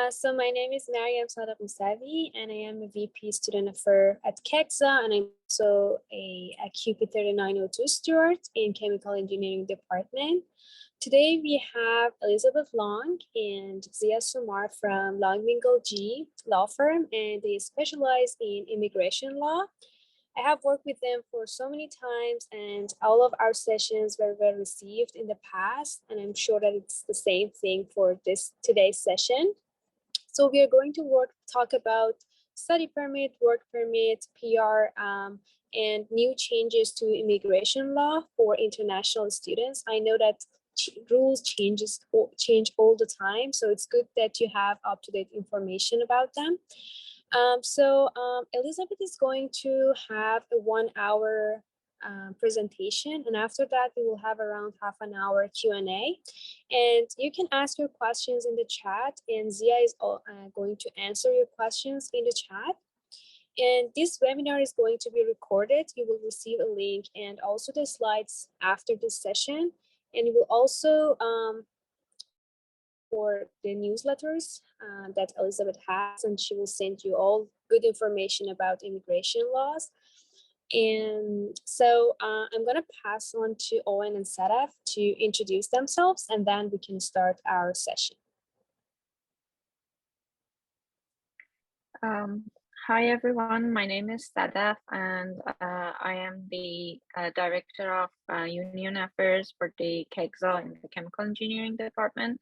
So my name is Mariam Sadaq Musavi, and I am a VP Student Affairs at CEGSA, and I'm also a QP 3902 steward in Chemical Engineering Department. Today we have Elizabeth Long and Zia Sumar from Long Mingle G law firm, and they specialize in immigration law. I have worked with them for so many times, and all of our sessions were well received in the past, and I'm sure that it's the same thing for today's session. So we are going to talk about study permit, work permit, PR, and new changes to immigration law for international students. I know that rules change all the time, so it's good that you have up-to-date information about them. Elizabeth is going to have a 1 hour presentation, and after that we will have around half an hour Q&A, and you can ask your questions in the chat, and Zia is going to answer your questions in the chat. And this webinar is going to be recorded. You will receive a link and also the slides after this session, and you will also for the newsletters that Elizabeth has, and she will send you all good information about immigration laws. And so I'm going to pass on to Owen and Sadaf to introduce themselves, and then we can start our session. Hi, everyone. My name is Sadaf, and I am the Director of Union Affairs for the CEGSA in the Chemical Engineering Department.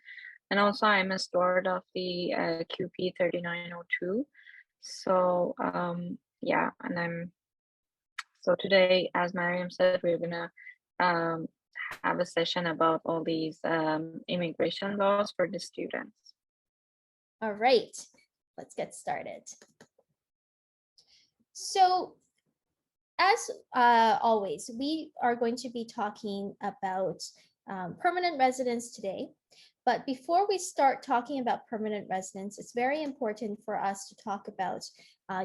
And also I'm a steward of the QP 3902. So yeah, and so today, as Mariam said, we're gonna have a session about all these immigration laws for the students. All right, let's get started. So as always, we are going to be talking about permanent residence today. But before we start talking about permanent residence, it's very important for us to talk about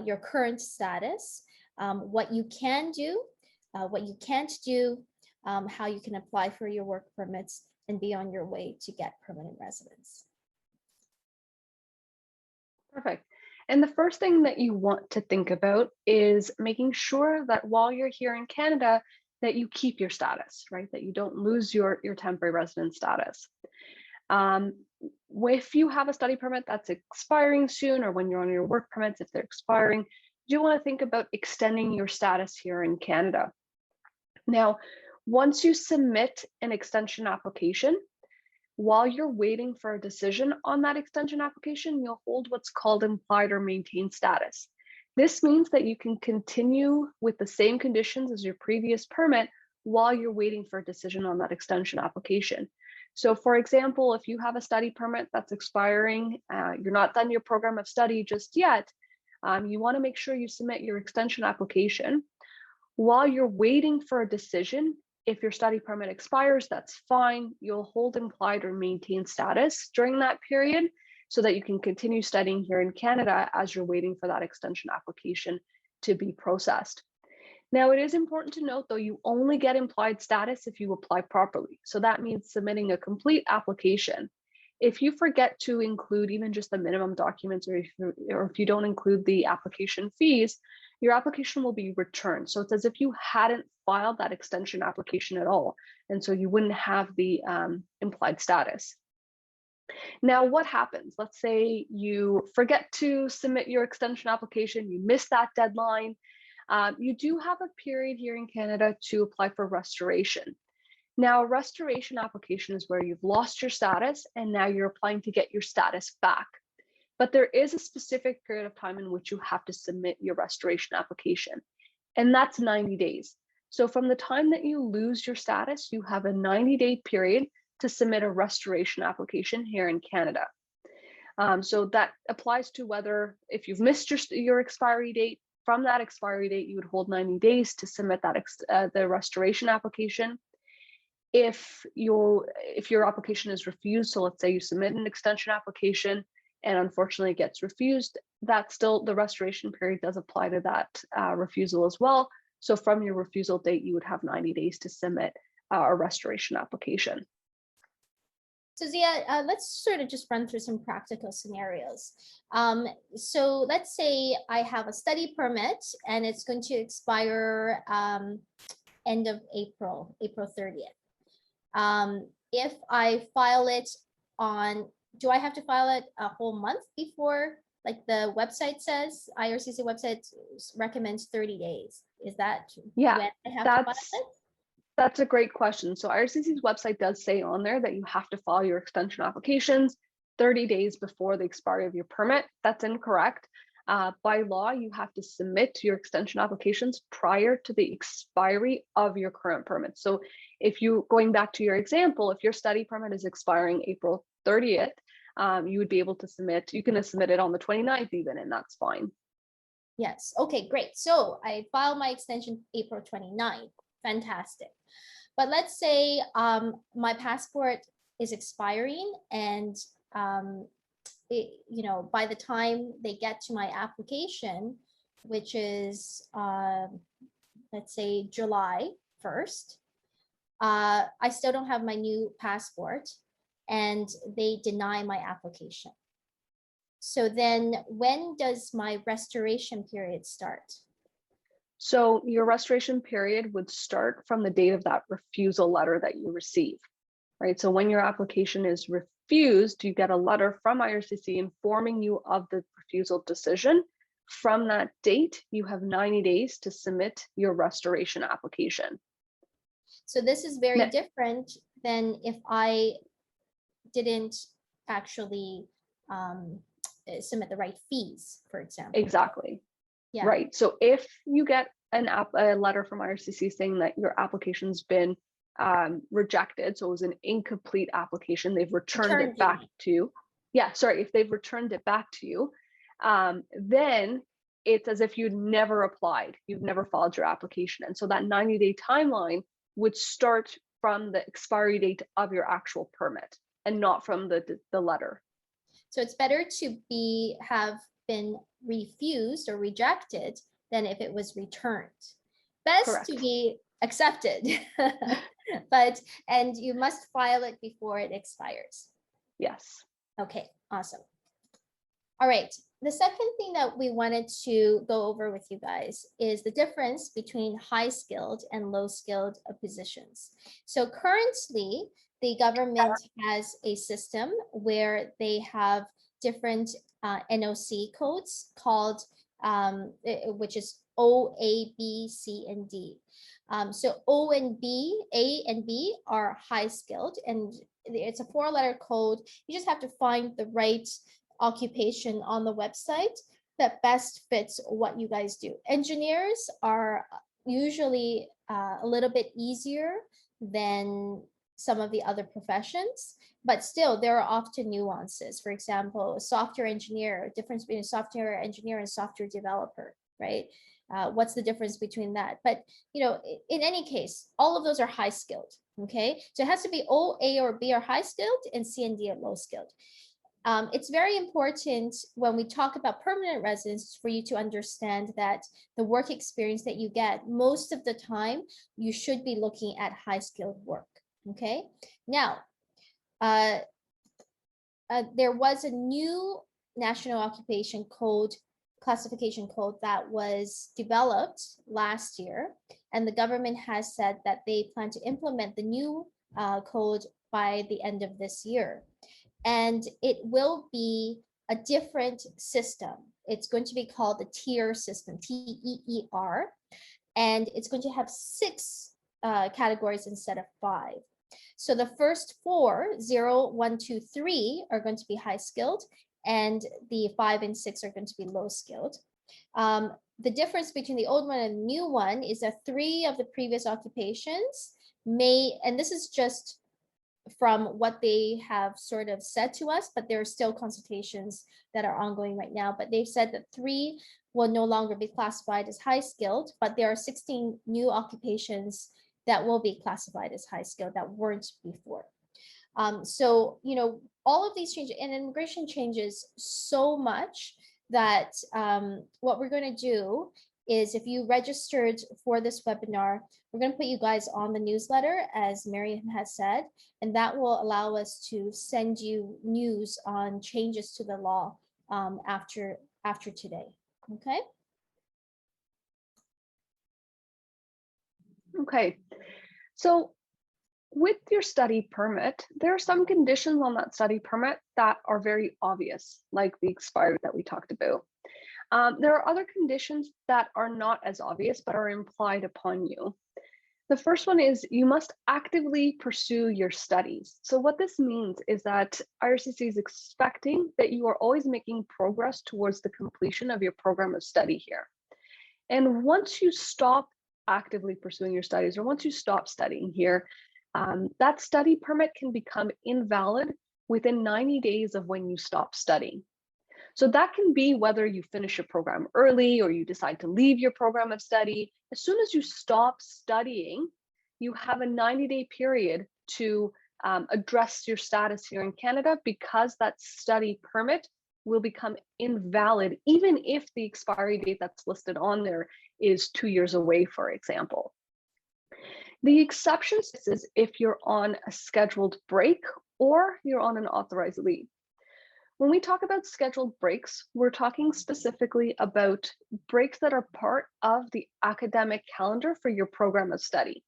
your current status, what you can do, what you can't do, how you can apply for your work permits and be on your way to get permanent residence. Perfect. And the first thing that you want to think about is making sure that while you're here in Canada, that you keep your status, right? That you don't lose your temporary resident status. If you have a study permit that's expiring soon, or when you're on your work permits, if they're expiring, you want to think about extending your status here in Canada. Now, once you submit an extension application, while you're waiting for a decision on that extension application, you'll hold what's called implied or maintained status. This means that you can continue with the same conditions as your previous permit while you're waiting for a decision on that extension application. So for example, if you have a study permit that's expiring, you're not done your program of study just yet, you want to make sure you submit your extension application. While you're waiting for a decision, if your study permit expires, that's fine. You'll hold implied or maintained status during that period so that you can continue studying here in Canada as you're waiting for that extension application to be processed. Now, it is important to note, though, you only get implied status if you apply properly. So that means submitting a complete application. If you forget to include even just the minimum documents, or if you don't include the application fees, your application will be returned. So it's as if you hadn't filed that extension application at all. And so you wouldn't have the implied status. Now, what happens? Let's say you forget to submit your extension application, you miss that deadline. You do have a period here in Canada to apply for restoration. Now, a restoration application is where you've lost your status and now you're applying to get your status back. But there is a specific period of time in which you have to submit your restoration application, and that's 90 days. So from the time that you lose your status, you have a 90-day period to submit a restoration application here in Canada. So that applies to whether, if you've missed your expiry date, from that expiry date, you would hold 90 days to submit that the restoration application. If your application is refused, so let's say you submit an extension application and unfortunately it gets refused, that still, the restoration period does apply to that refusal as well. So from your refusal date, you would have 90 days to submit a restoration application. So Zia, let's sort of just run through some practical scenarios. So let's say I have a study permit and it's going to expire end of April, April 30th. If I file it on, do I have to file it a whole month before, like the website says, IRCC website recommends 30 days. Is that when I have to file it? That's a great question. So IRCC's website does say on there that you have to file your extension applications 30 days before the expiry of your permit. That's incorrect. By law, you have to submit your extension applications prior to the expiry of your current permit. So if you, going back to your example, if your study permit is expiring April 30th, you would be able to submit, you can submit it on the 29th even, and that's fine. Yes, okay, great. So I filed my extension April 29th. Fantastic. But let's say my passport is expiring and by the time they get to my application, which is let's say July 1st, I still don't have my new passport and they deny my application. So then when does my restoration period start? So your restoration period would start from the date of that refusal letter that you receive, right? So when your application is refused, you get a letter from IRCC informing you of the refusal decision. From that date, you have 90 days to submit your restoration application. So this is very different than if I didn't actually submit the right fees, for example. Exactly. Yeah. Right. So if you get a letter from IRCC saying that your application's been rejected, so it was an incomplete application, they've returned it back to you. Yeah, sorry, if they've returned it back to you, then it's as if you'd never applied, you've never filed your application. And so that 90-day timeline would start from the expiry date of your actual permit and not from the letter. So it's better to have been refused or rejected than if it was returned. Best Correct. to be accepted, and you must file it before it expires. Yes. Okay, awesome. All right, the second thing that we wanted to go over with you guys is the difference between high-skilled and low-skilled positions. So currently, the government has a system where they have different NOC codes called, which is O, A, B, C, and D. So O and B, A and B are high-skilled, and it's a 4-letter code. You just have to find the right occupation on the website that best fits what you guys do. Engineers are usually a little bit easier than some of the other professions, but still there are often nuances. For example, a software engineer, difference between a software engineer and software developer, right? What's the difference between that? But in any case, all of those are high skilled. Okay, so it has to be O, A, or B are high skilled, and C and D are low skilled. It's very important when we talk about permanent residence for you to understand that the work experience that you get, most of the time, you should be looking at high-skilled work, okay? Now, there was a new National Occupation Code, classification code that was developed last year, and the government has said that they plan to implement the new code by the end of this year. And it will be a different system. It's going to be called the tier system, TEER, and it's going to have 6 categories instead of 5. So the first 4, 0, 1, 2, 3 are going to be high skilled, and the 5 and 6 are going to be low skilled. The difference between the old one and the new one is that 3 of the previous occupations may, and this is just from what they have sort of said to us, but there are still consultations that are ongoing right now. But they've said that 3 will no longer be classified as high skilled, but there are 16 new occupations that will be classified as high skilled that weren't before. So, all of these changes, and immigration changes so much that what we're going to do is if you registered for this webinar, we're going to put you guys on the newsletter, as Miriam has said, and that will allow us to send you news on changes to the law after today. Okay. Okay. So with your study permit, there are some conditions on that study permit that are very obvious, like the expiry that we talked about. There are other conditions that are not as obvious, but are implied upon you. The first one is you must actively pursue your studies. So what this means is that IRCC is expecting that you are always making progress towards the completion of your program of study here. And once you stop actively pursuing your studies, or once you stop studying here, that study permit can become invalid within 90 days of when you stop studying. So that can be whether you finish your program early or you decide to leave your program of study. As soon as you stop studying, you have a 90-day period to address your status here in Canada, because that study permit will become invalid, even if the expiry date that's listed on there is 2 years away, for example. The exception is if you're on a scheduled break or you're on an authorized leave. When we talk about scheduled breaks, we're talking specifically about breaks that are part of the academic calendar for your program of study.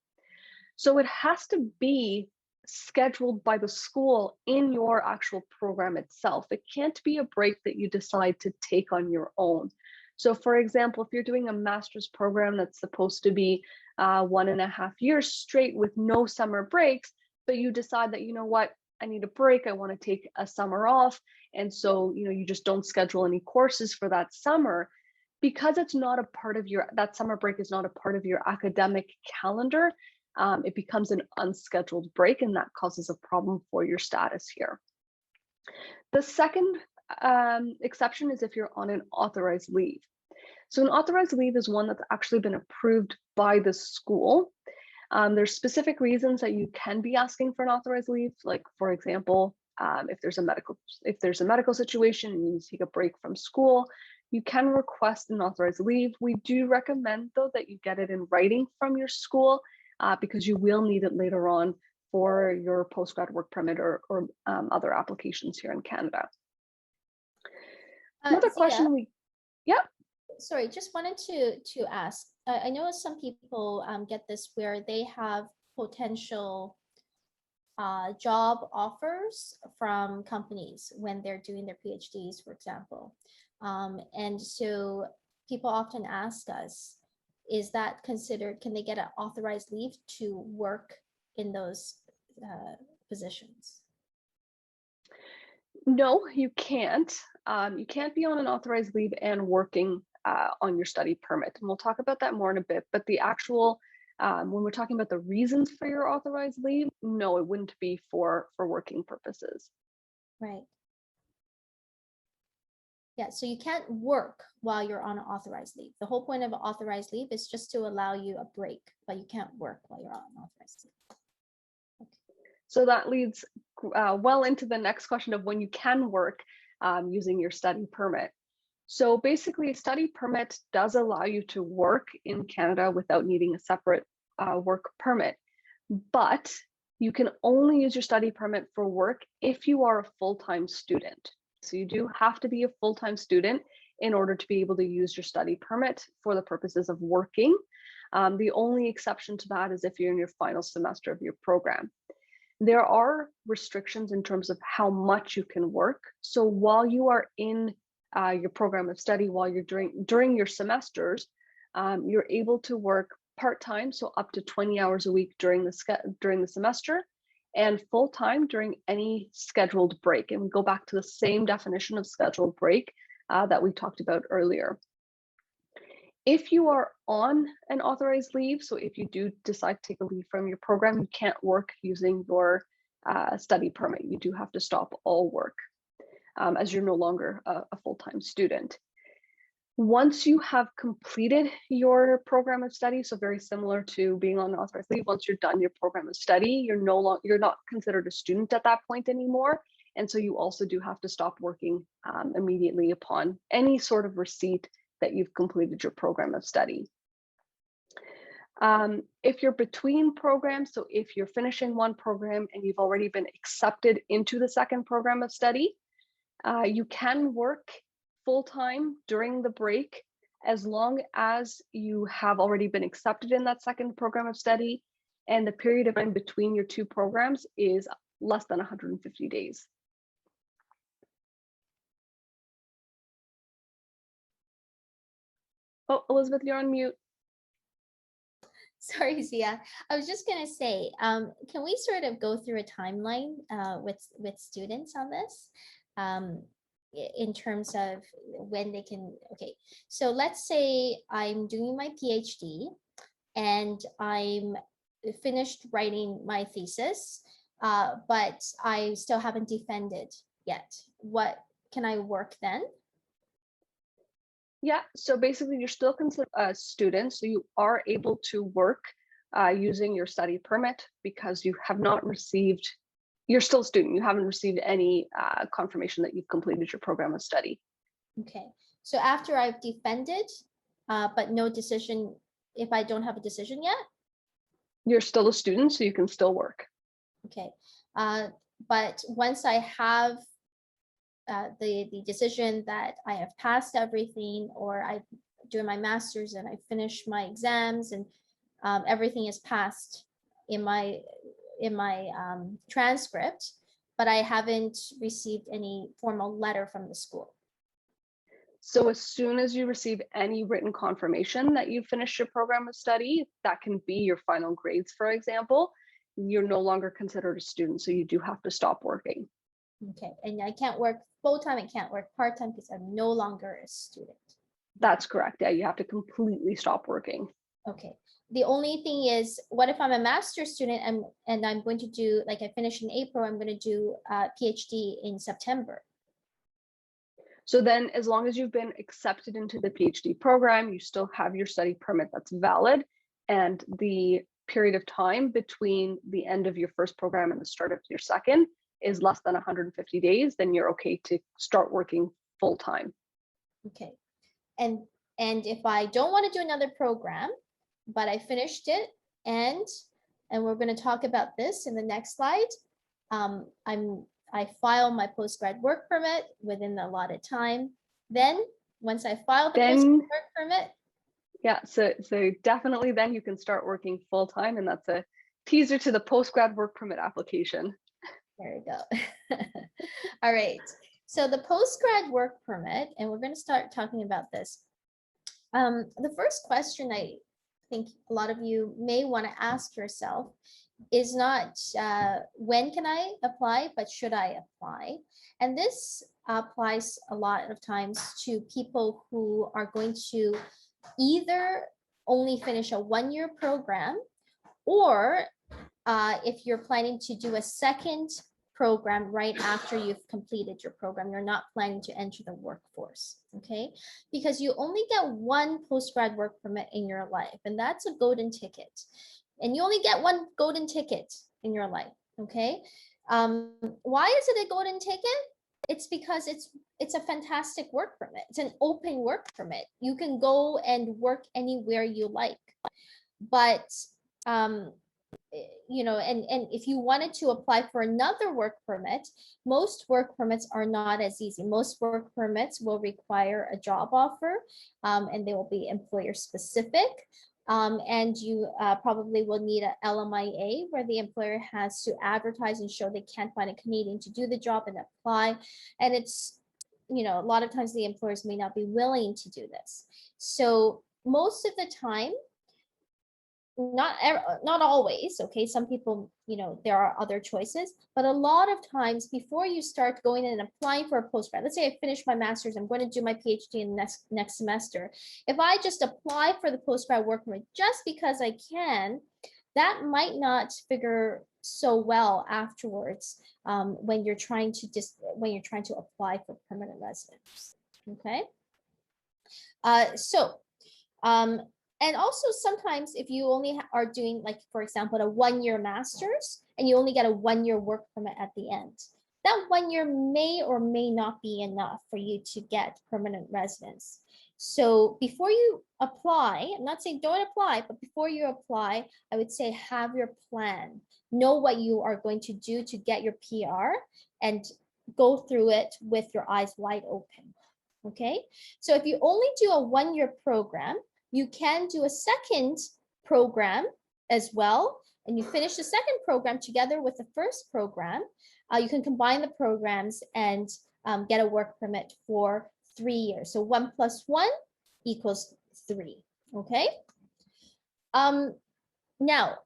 So it has to be scheduled by the school in your actual program itself. It can't be a break that you decide to take on your own. So for example, if you're doing a master's program that's supposed to be 1.5 years straight with no summer breaks, but you decide that, you know what, I need a break, I want to take a summer off, and so you just don't schedule any courses for that summer, because it's not a part of that summer break is not a part of your academic calendar. It becomes an unscheduled break, and that causes a problem for your status here. The second exception is if you're on an authorized leave. So an authorized leave is one that's actually been approved by the school. There's specific reasons that you can be asking for an authorized leave, like for example, if there's a medical situation and you need to take a break from school, you can request an authorized leave. We do recommend though that you get it in writing from your school, because you will need it later on for your postgrad work permit or other applications here in Canada. Another question Sorry, just wanted to ask. I know some people get this where they have potential job offers from companies when they're doing their PhDs, for example. And so people often ask us, is that considered, can they get an authorized leave to work in those positions? No, you can't. You can't be on an authorized leave and working on your study permit. And we'll talk about that more in a bit, but the actual, when we're talking about the reasons for your authorized leave, no, it wouldn't be for working purposes. Right. Yeah, so you can't work while you're on an authorized leave. The whole point of an authorized leave is just to allow you a break, but you can't work while you're on an authorized leave. Okay. So that leads well into the next question of when you can work using your study permit. So basically, a study permit does allow you to work in Canada without needing a separate work permit, but you can only use your study permit for work if you are a full-time student. So you do have to be a full-time student in order to be able to use your study permit for the purposes of working. The only exception to that is if you're in your final semester of your program. There are restrictions in terms of how much you can work. So while you are in your program of study, while you're during your semesters, you're able to work part-time, so up to 20 hours a week during the semester, and full-time during any scheduled break. And we go back to the same definition of scheduled break that we talked about earlier. If you are on an authorized leave, so if you do decide to take a leave from your program, you can't work using your study permit. You do have to stop all work as you're no longer a full-time student. Once you have completed your program of study, so very similar to being on an authorized leave, once you're done your program of study, you're not considered a student at that point anymore. And so you also do have to stop working immediately upon any sort of receipt that you've completed your program of study. If you're between programs, so if you're finishing one program and you've already been accepted into the second program of study, you can work full-time during the break as long as you have already been accepted in that second program of study and the period of time between your two programs is less than 150 days. Oh, Elizabeth, you're on mute. Sorry, Zia. I was just going to say, can we sort of go through a timeline with students on this in terms of when they can, okay. So let's say I'm doing my PhD and I'm finished writing my thesis, but I still haven't defended yet. What can I work then? Yeah, so basically you're still considered a student, so you are able to work using your study permit because you have not received, you're still a student, you haven't received any confirmation that you've completed your program of study. Okay, so after I've defended, but no decision, if I don't have a decision yet? You're still a student, so you can still work. Okay, but once I have the decision that I have passed everything, or I do my master's and I finish my exams and everything is passed in my transcript, but I haven't received any formal letter from the school. So as soon as you receive any written confirmation that you've finished your program of study, that can be your final grades, for example, you're no longer considered a student, so you do have to stop working. Okay, and I can't work full-time, I can't work part-time because I'm no longer a student. That's correct. Yeah, you have to completely stop working. Okay. The only thing is, what if I'm a master's student and I'm going to do, like I finish in April, I'm going to do a PhD in September. So then as long as you've been accepted into the PhD program, you still have your study permit that's valid. And the period of time between the end of your first program and the start of your second is less than 150 days, then you're okay to start working full time. Okay. And if I don't want to do another program, but I finished it, and we're going to talk about this in the next slide. I file my postgrad work permit within the allotted time. Then once I file the postgrad work permit. Yeah, so definitely then you can start working full time, and that's a teaser to the postgrad work permit application. There we go. All right. So the postgrad work permit, and we're going to start talking about this. The first question I think a lot of you may want to ask yourself is not when can I apply, but should I apply? And this applies a lot of times to people who are going to either only finish a one-year program, or if you're planning to do a second program right after you've completed your program, you're not planning to enter the workforce, okay? Because you only get one postgrad work permit in your life, and that's a golden ticket. And you only get one golden ticket in your life, okay? Why is it a golden ticket? It's because it's a fantastic work permit. It's an open work permit. You can go and work anywhere you like. But you know, and if you wanted to apply for another work permit, most work permits are not as easy. Most work permits will require a job offer, and they will be employer specific. And you probably will need an LMIA, where the employer has to advertise and show they can't find a Canadian to do the job and apply. And it's, you know, a lot of times the employers may not be willing to do this. So most of the time, not always, okay, some people, you know, there are other choices, but a lot of times before you start going in and applying for a postgrad, let's say I finish my master's, I'm going to do my PhD in next semester. If I just apply for the postgrad work permit just because I can, that might not figure so well afterwards when you're trying to apply for permanent residence. Okay, and also sometimes if you only are doing, like, for example, a one-year master's and you only get a one-year work permit at the end, that 1 year may or may not be enough for you to get permanent residence. So before you apply, I'm not saying don't apply, but before you apply, I would say have your plan. Know what you are going to do to get your PR and go through it with your eyes wide open. Okay, so if you only do a 1-year program, you can do a second program as well, and you finish the second program together with the first program. You can combine the programs and get a work permit for 3 years. So 1 + 1 = 3. Okay. Now,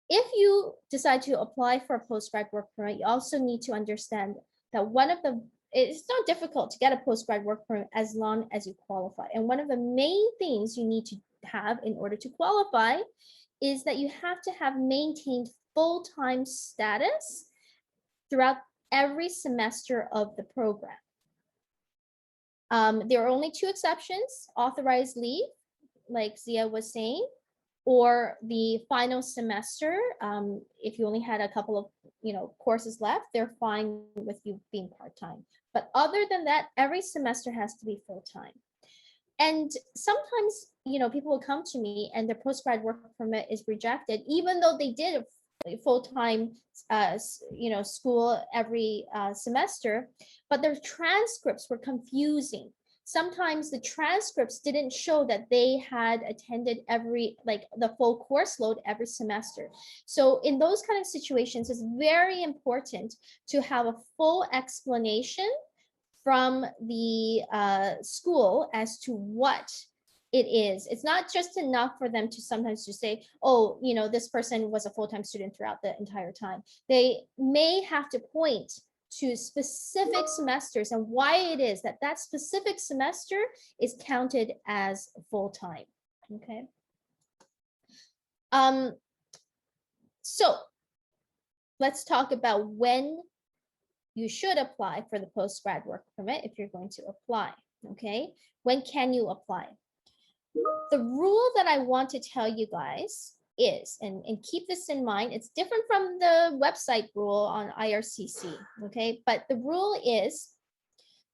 if you decide to apply for a postgrad work permit, you also need to understand that it's not difficult to get a postgrad work permit as long as you qualify. And one of the main things you need to have in order to qualify is that you have to have maintained full-time status throughout every semester of the program. There are only 2 exceptions: authorized leave, like Zia was saying, or the final semester. If you only had a couple of courses left, they're fine with you being part-time. But other than that, every semester has to be full-time. And sometimes, people will come to me and their postgrad work permit is rejected, even though they did a full-time, school every semester, but their transcripts were confusing. Sometimes the transcripts didn't show that they had attended the full course load every semester. So in those kind of situations, it's very important to have a full explanation from the school as to what it is. It's not just enough for them to sometimes just say, oh, this person was a full-time student throughout the entire time. They may have to point to specific semesters and why it is that that specific semester is counted as full-time. Okay. So let's talk about when you should apply for the postgrad work permit if you're going to apply. Okay. When can you apply? The rule that I want to tell you guys is, and keep this in mind, it's different from the website rule on IRCC, okay? But the rule is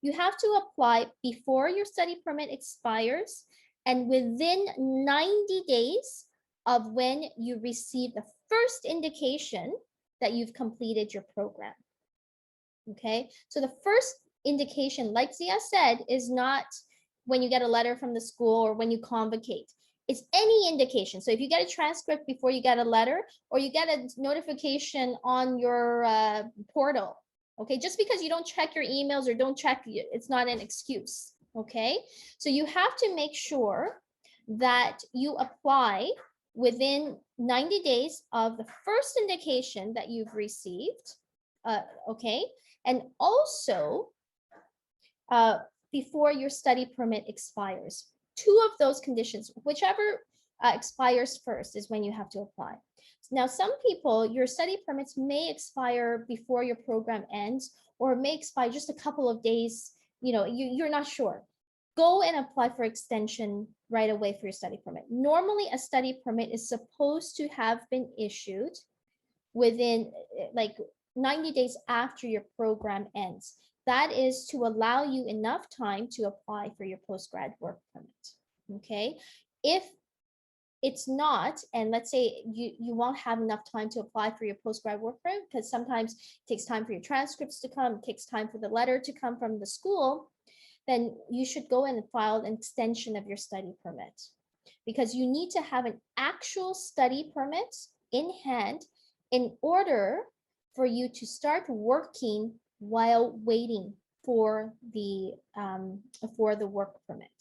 you have to apply before your study permit expires and within 90 days of when you receive the first indication that you've completed your program, okay? So the first indication, like Zia said, is not when you get a letter from the school or when you convocate. It's any indication. So if you get a transcript before you get a letter, or you get a notification on your portal, okay? Just because you don't check your emails or don't check, it's not an excuse, okay? So you have to make sure that you apply within 90 days of the first indication that you've received, okay? And also before your study permit expires. 2 of those conditions, whichever expires first, is when you have to apply. Now, some people, your study permits may expire before your program ends, or may expire just a couple of days, you're not sure. Go and apply for extension right away for your study permit. Normally, a study permit is supposed to have been issued within 90 days after your program ends. That is to allow you enough time to apply for your postgrad work permit, okay? If it's not, and let's say you won't have enough time to apply for your postgrad work permit, because sometimes it takes time for your transcripts to come, it takes time for the letter to come from the school, then you should go and file an extension of your study permit, because you need to have an actual study permit in hand in order for you to start working while waiting for the work permit.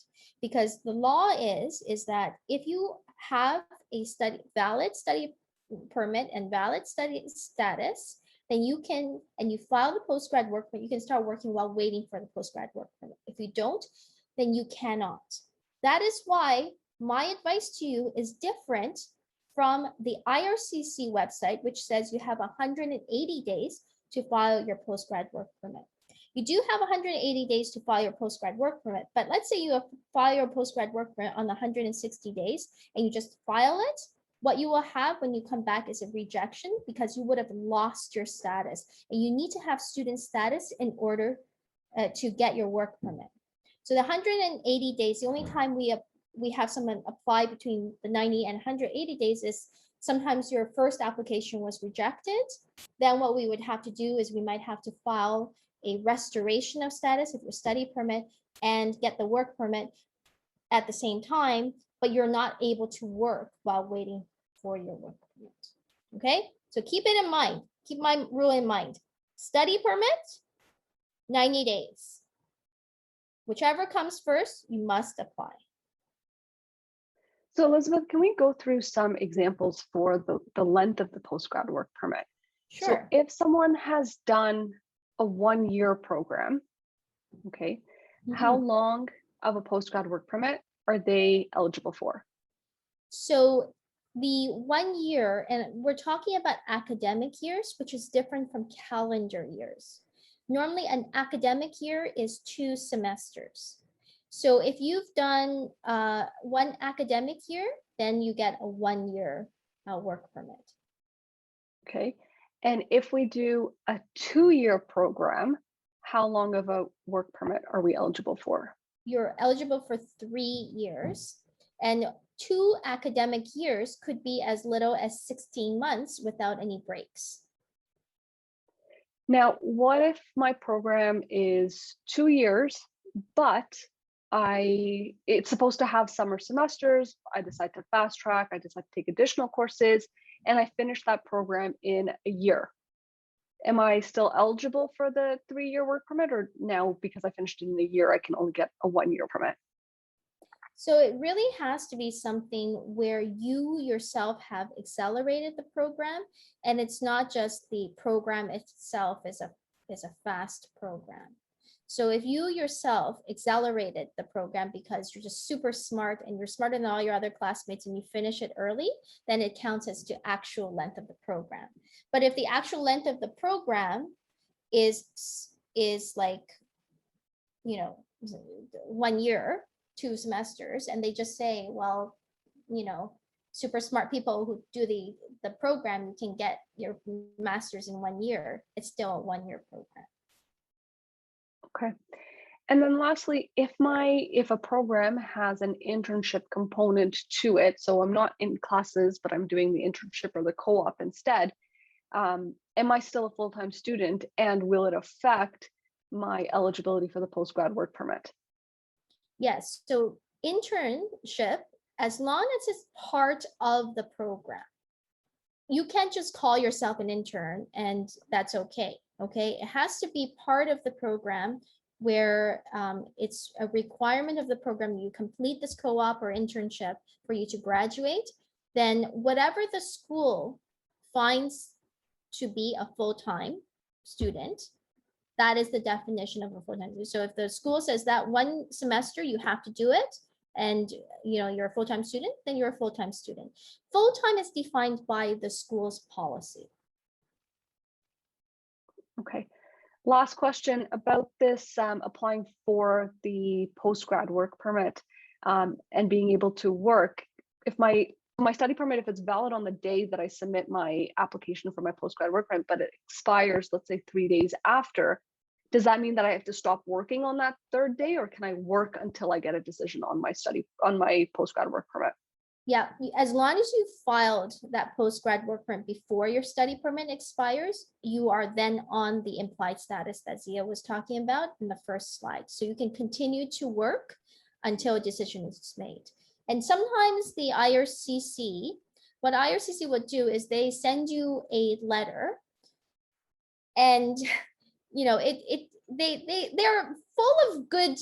Because the law is that if you have a valid study permit and valid study status, then you can, and you file the postgrad work permit, you can start working while waiting for the postgrad work permit. If you don't, then you cannot. That is why my advice to you is different from the IRCC website, which says you have 180 days to file your postgrad work permit. You do have 180 days to file your postgrad work permit, but let's say you file your postgrad work permit on 160 days and you just file it, what you will have when you come back is a rejection, because you would have lost your status, and you need to have student status in order to get your work permit. So the 180 days, the only time we have someone apply between the 90 and 180 days is sometimes your first application was rejected. Then what we would have to do is we might have to file a restoration of status of your study permit and get the work permit at the same time, but you're not able to work while waiting for your work permit. Okay, so keep it in mind. Keep my rule in mind. Study permit, 90 days. Whichever comes first, you must apply. So Elizabeth, can we go through some examples for the length of the postgrad work permit? Sure. So if someone has done a 1-year program, okay, how long of a postgrad work permit are they eligible for? So the 1 year, and we're talking about academic years, which is different from calendar years. Normally an academic year is 2 semesters. So if you've done 1 academic year, then you get a 1-year work permit. Okay, and if we do a 2-year program, how long of a work permit are we eligible for? You're eligible for 3 years, and 2 academic years could be as little as 16 months without any breaks. Now, what if my program is 2 years, but it's supposed to have summer semesters, I decide to fast track, I decide to take additional courses, and I finish that program in a year? Am I still eligible for the 3-year work permit, or now because I finished it in a year, I can only get a 1-year permit? So it really has to be something where you yourself have accelerated the program, and it's not just the program itself is a fast program. So if you yourself accelerated the program because you're just super smart and you're smarter than all your other classmates and you finish it early, then it counts as the actual length of the program. But if the actual length of the program is like, 1 year, 2 semesters, and they just say, well, super smart people who do the program, you can get your master's in 1 year, it's still a 1-year program. Okay. And then lastly, if a program has an internship component to it, so I'm not in classes, but I'm doing the internship or the co-op instead, am I still a full-time student, and will it affect my eligibility for the postgrad work permit? Yes, so internship, as long as it's part of the program, you can't just call yourself an intern and that's okay. Okay, it has to be part of the program where it's a requirement of the program you complete this co-op or internship for you to graduate. Then whatever the school finds to be a full-time student, that is the definition of a full-time student. So if the school says that 1 semester you have to do it, and you're a full-time student, then you're a full-time student. Full-time is defined by the school's policy. Okay. Last question about this applying for the postgrad work permit and being able to work. If my study permit, if it's valid on the day that I submit my application for my postgrad work permit, but it expires, let's say 3 days after, does that mean that I have to stop working on that 3rd day, or can I work until I get a decision on my postgrad work permit? Yeah, as long as you filed that postgrad work permit before your study permit expires, you are then on the implied status that Zia was talking about in the first slide. So you can continue to work until a decision is made. And sometimes the IRCC, what IRCC would do is they send you a letter, and they're full of good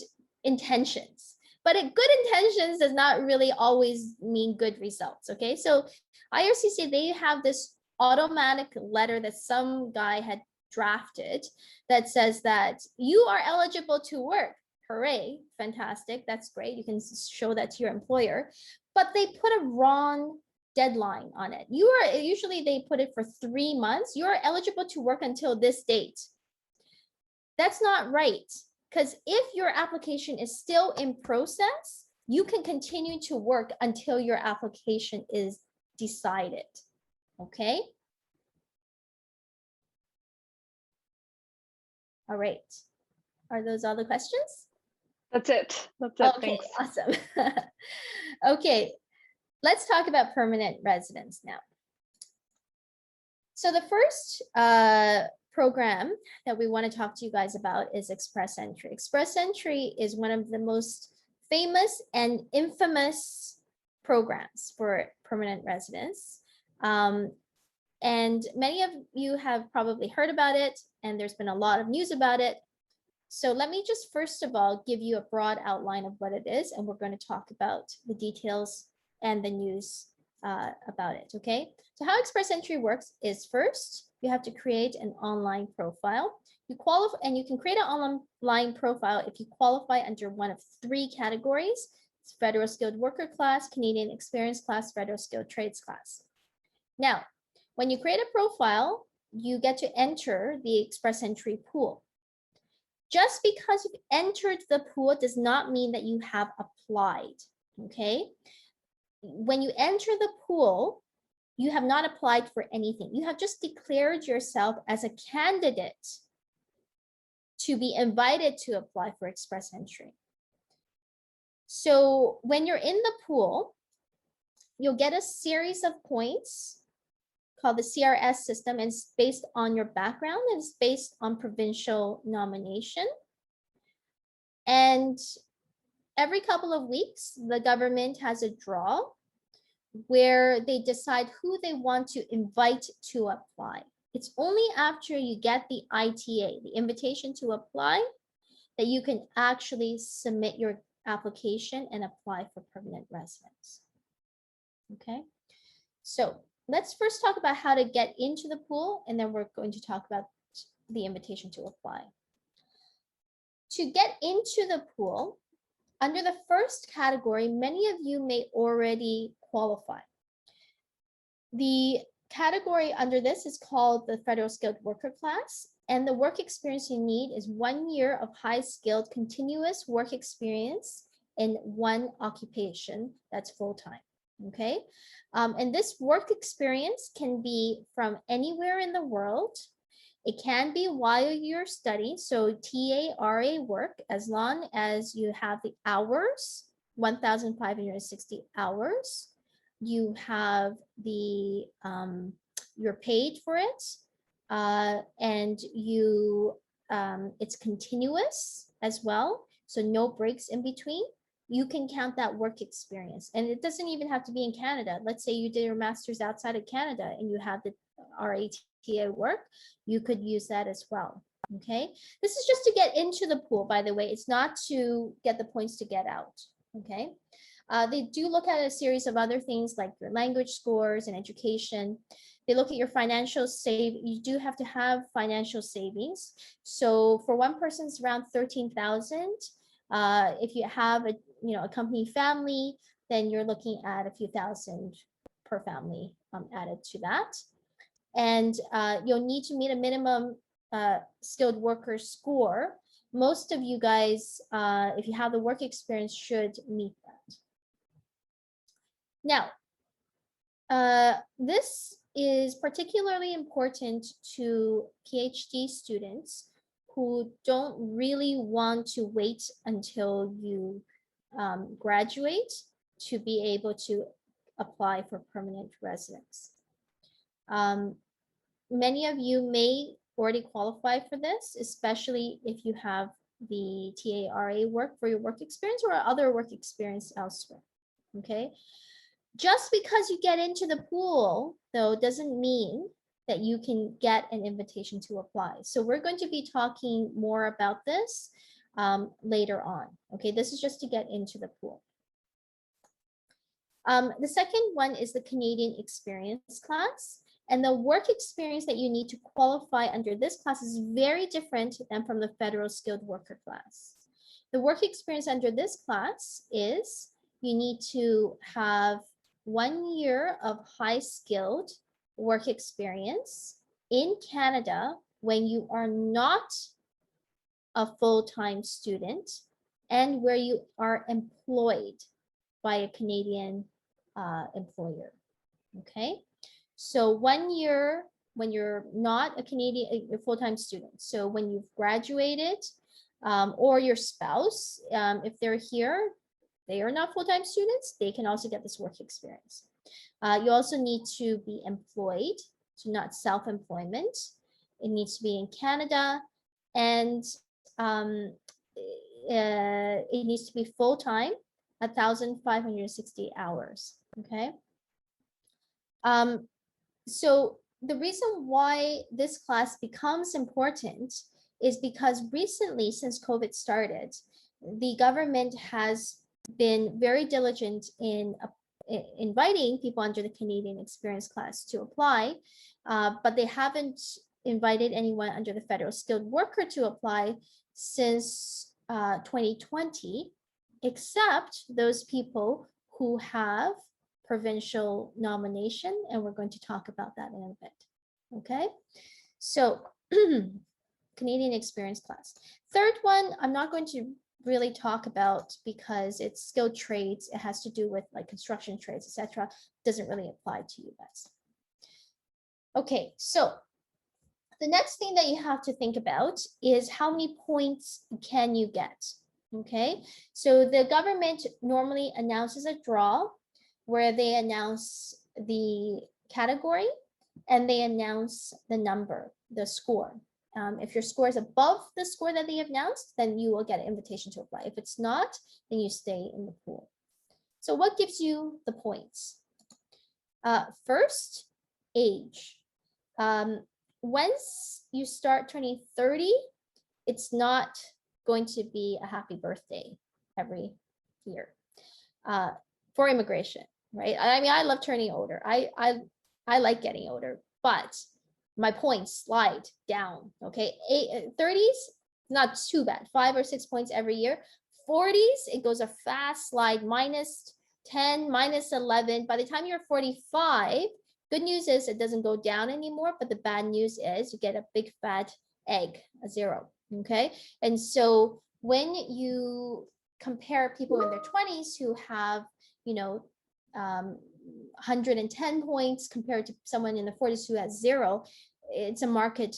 intentions. But good intentions does not really always mean good results, okay? So IRCC, they have this automatic letter that some guy had drafted that says that you are eligible to work. Hooray, fantastic, that's great. You can show that to your employer. But they put a wrong deadline on it. Usually they put it for 3 months. You're eligible to work until this date. That's not right. Because if your application is still in process, you can continue to work until your application is decided, okay? All right, are those all the questions? That's it. That's it. Okay, Thanks. awesome. Okay, let's talk about permanent residence now. So the first program that we want to talk to you guys about is Express Entry. Express Entry is one of the most famous and infamous programs for permanent residence. And many of you have probably heard about it, and there's been a lot of news about it. So let me just first of all give you a broad outline of what it is, and we're going to talk about the details and the news about it, okay? So how Express Entry works is first, you have to create an online profile. You qualify, and you can create an online profile if you qualify under one of three categories. It's Federal Skilled Worker class, Canadian Experience class, Federal Skilled Trades class. Now, when you create a profile, you get to enter the Express Entry pool. Just because you've entered the pool does not mean that you have applied, okay? When you enter the pool, you have not applied for anything. You have just declared yourself as a candidate to be invited to apply for Express Entry. So when you're in the pool, you'll get a series of points called the CRS system, and it's based on your background, and it's based on provincial nomination. And every couple of weeks, the government has a draw where they decide who they want to invite to apply. It's only after you get the ITA, the invitation to apply, that you can actually submit your application and apply for permanent residence. Okay, so let's first talk about how to get into the pool, and then we're going to talk about the invitation to apply. To get into the pool, under the first category, many of you may already qualify. The category under this is called the Federal Skilled Worker class, and the work experience you need is 1 year of high-skilled continuous work experience in one occupation that's full-time, okay? And this work experience can be from anywhere in the world. It can be while you're studying, so TARA work, as long as you have the hours, 1,560 hours. You have the, you're paid for it, and you, it's continuous as well, so no breaks in between. You can count that work experience, and it doesn't even have to be in Canada. Let's say you did your master's outside of Canada and you have the RATA work, you could use that as well, okay? This is just to get into the pool, by the way. It's not to get the points to get out, okay? They do look at a series of other things like your language scores and education. They look at your financial you do have to have financial savings. So for one person, it's around 13,000. If you have a company family, then you're looking at a few thousand per family added to that. And you'll need to meet a minimum skilled worker score. Most of you guys, if you have the work experience, should meet that. Now, this is particularly important to PhD students who don't really want to wait until you graduate to be able to apply for permanent residence. Many of you may already qualify for this, especially if you have the TARA work for your work experience or other work experience elsewhere, okay? Just because you get into the pool, though, doesn't mean that you can get an invitation to apply. So we're going to be talking more about this later on, okay? This is just to get into the pool. The second one is the Canadian Experience class. And the work experience that you need to qualify under this class is very different than from the Federal Skilled Worker class. The work experience under this class is you need to have 1 year of high-skilled work experience in Canada when you are not a full-time student and where you are employed by a Canadian employer, okay? So 1 year when you're not a Canadian, a full-time student. So when you've graduated, or your spouse. If they're here, they are not full-time students, they can also get this work experience. You also need to be employed, so not self-employment. It needs to be in Canada, and it needs to be full-time, 1,560 hours, okay? So the reason why this class becomes important is because recently, since COVID started, the government has been very diligent in inviting people under the Canadian Experience class to apply, but they haven't invited anyone under the Federal Skilled Worker to apply since 2020, except those people who have provincial nomination, and we're going to talk about that in a bit. Okay, so Canadian Experience class. Third one, I'm not going to really talk about because it's skilled trades. It has to do with like construction trades, etc. Doesn't really apply to you guys. Okay, so the next thing that you have to think about is how many points can you get? Okay, so the government normally announces a draw where they announce the category and they announce the number, the score. If your score is above the score that they have announced, then you will get an invitation to apply. If it's not, then you stay in the pool. So what gives you the points? First, age. Once you start turning 30, it's not going to be a happy birthday every year for immigration, right? I mean, I love turning older. I like getting older, but my points slide down, okay? 30s, not too bad, 5 or 6 points every year. 40s, it goes a fast slide, -10, -11. By the time you're 45, good news is it doesn't go down anymore, but the bad news is you get a big fat egg, a 0, okay? And so when you compare people in their 20s who have, you know, 110 points compared to someone in the 40s who has 0, it's a market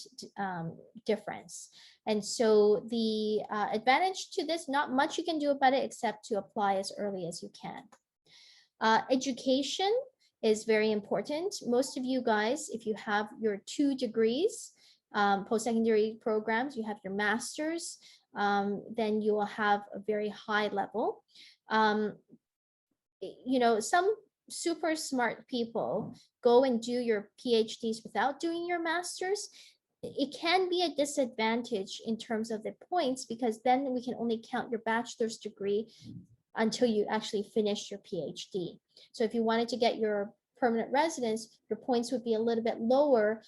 difference. And so the advantage to this, not much you can do about it except to apply as early as you can. Education is very important. Most of you guys, if you have your 2 degrees, post-secondary programs, you have your master's, then you will have a very high level. You know, some super smart people go and do your PhDs without doing your master's. It can be a disadvantage in terms of the points because then we can only count your bachelor's degree until you actually finish your PhD. So if you wanted to get your permanent residence, your points would be a little bit lower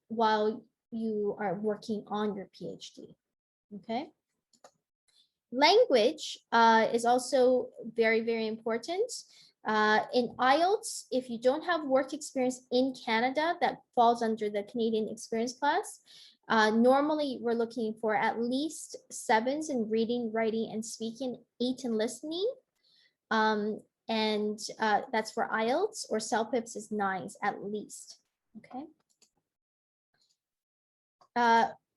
while you are working on your PhD, okay? Language is also very, very important. In IELTS, if you don't have work experience in Canada, that falls under the Canadian Experience class. Normally, we're looking for at least 7s in reading, writing, and speaking, 8 in listening. And that's for IELTS, or CELPIPS is 9s at least, okay?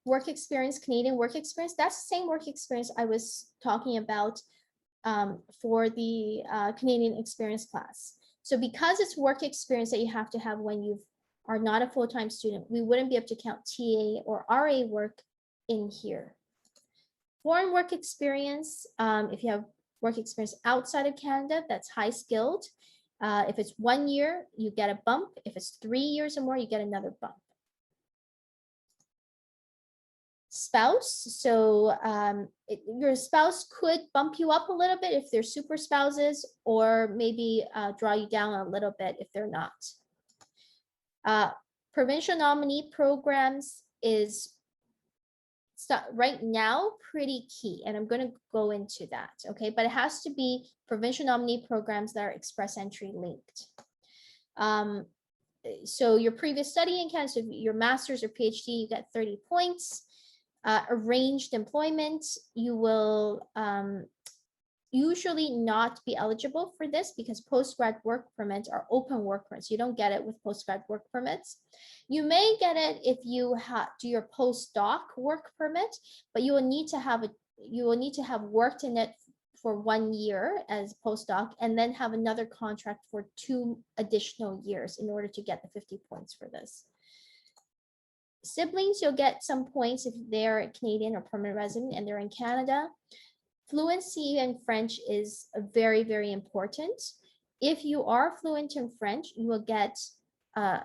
Work experience, Canadian work experience, that's the same work experience I was talking about for the Canadian Experience class. So because it's work experience that you have to have when you are not a full-time student, we wouldn't be able to count TA or RA work in here. Foreign work experience, if you have work experience outside of Canada, that's HighSkilled. If it's 1 year, you get a bump. If it's 3 years or more, you get another bump. Spouse, so your spouse could bump you up a little bit if they're super spouses, or maybe draw you down a little bit if they're not. Provincial nominee programs is right now pretty key, and I'm going to go into that, okay? But it has to be provincial nominee programs that are express entry linked. So your previous study in Canada, so your master's or PhD, you get 30 points. Arranged employment, you will usually not be eligible for this because postgrad work permits are open work permits. You don't get it with postgrad work permits. You may get it if you do your postdoc work permit, but you will need to have worked in it for 1 year as postdoc and then have another contract for 2 additional years in order to get the 50 points for this. Siblings, you'll get some points if they're a Canadian or permanent resident and they're in Canada. Fluency in French is very, very important. If you are fluent in French, you will get a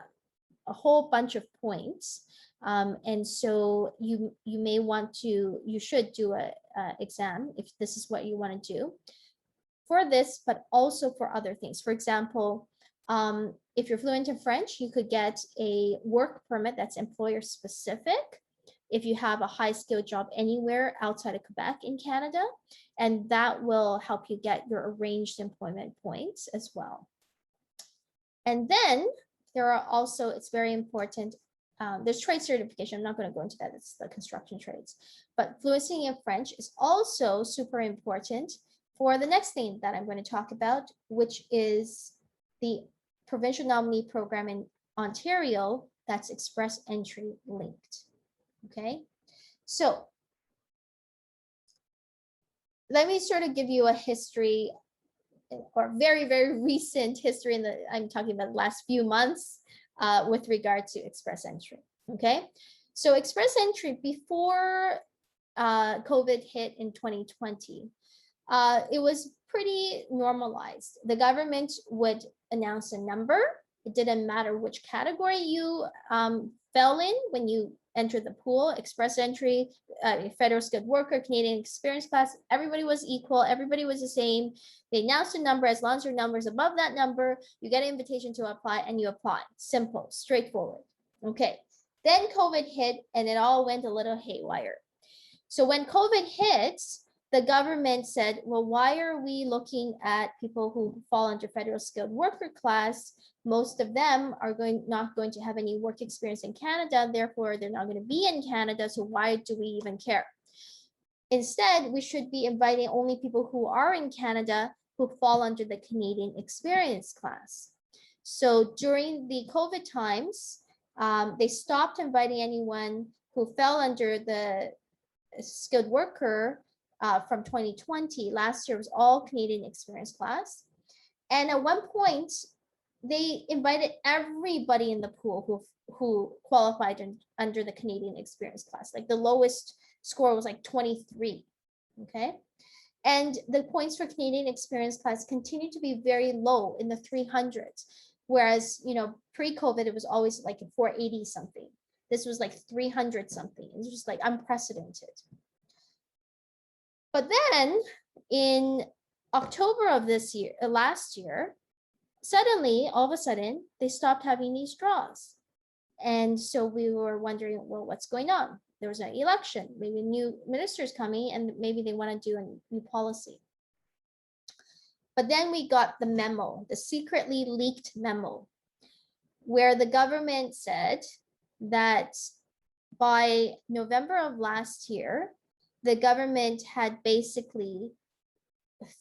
whole bunch of points. And so you should do a exam if this is what you want to do for this, but also for other things. For example, if you're fluent in French, you could get a work permit that's employer specific if you have a high-skilled job anywhere outside of Quebec in Canada, and that will help you get your arranged employment points as well. And then there are also, it's very important, there's trade certification. I'm not going to go into that, it's the construction trades, but fluency in French is also super important for the next thing that I'm going to talk about, which is the provincial nominee program in Ontario that's express entry linked. Okay, so let me sort of give you a history, or very, very recent history I'm talking about the last few months with regard to express entry. Okay, so express entry before COVID hit in 2020, it was pretty normalized. The government would announce a number. It didn't matter which category you fell in when you entered the pool, express entry, federal skilled worker, Canadian experience class, everybody was equal, everybody was the same. They announced a number. As long as your number is above that number, you get an invitation to apply and you apply. Simple, straightforward. Okay, then COVID hit and it all went a little haywire. So when COVID hit, the government said, well, why are we looking at people who fall under federal skilled worker class? Most of them are not going to have any work experience in Canada, therefore they're not going to be in Canada, so why do we even care? Instead, we should be inviting only people who are in Canada who fall under the Canadian experience class. So during the COVID times, they stopped inviting anyone who fell under the skilled worker from 2020. Last year was all Canadian experience class. And at one point, they invited everybody in the pool who qualified under the Canadian experience class. Like the lowest score was like 23, okay? And the points for Canadian experience class continue to be very low in the 300s. Whereas, you know, pre-COVID, it was always like 480 something. This was like 300 something. It was just like unprecedented. But then in October of this year, last year, suddenly, all of a sudden, they stopped having these draws. And so we were wondering, well, what's going on? There was an election, maybe new ministers coming, and maybe they want to do a new policy. But then we got the memo, the secretly leaked memo, where the government said that by November of last year, the government had basically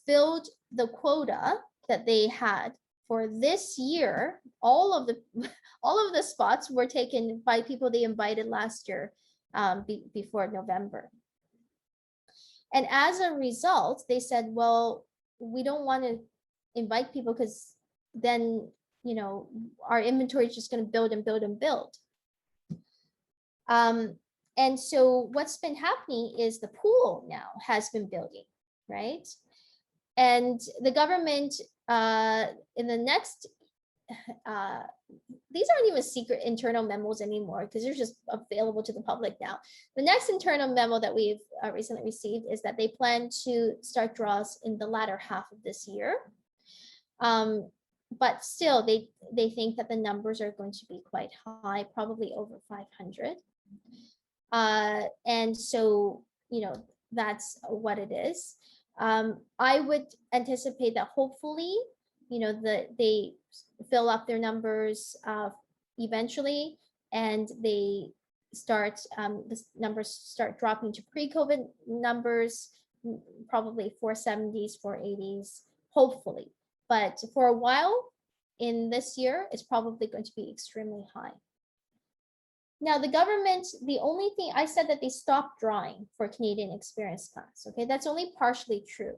filled the quota that they had for this year. All of the spots were taken by people they invited last year before November. And as a result, they said, well, we don't want to invite people because then, you know, our inventory is just going to build and build and build. And so what's been happening is the pool now has been building, right? And the government in the next, these aren't even secret internal memos anymore because they're just available to the public now. The next internal memo that we've recently received is that they plan to start draws in the latter half of this year. But still, they think that the numbers are going to be quite high, probably over 500. And so, you know, that's what it is. I would anticipate that hopefully, you know, they fill up their numbers eventually, and they start the numbers start dropping to pre-COVID numbers probably 470s, 480s, hopefully. But for a while in this year, it's probably going to be extremely high. Now, the government, the only thing I said that they stopped drawing for Canadian Experience class, okay? That's only partially true.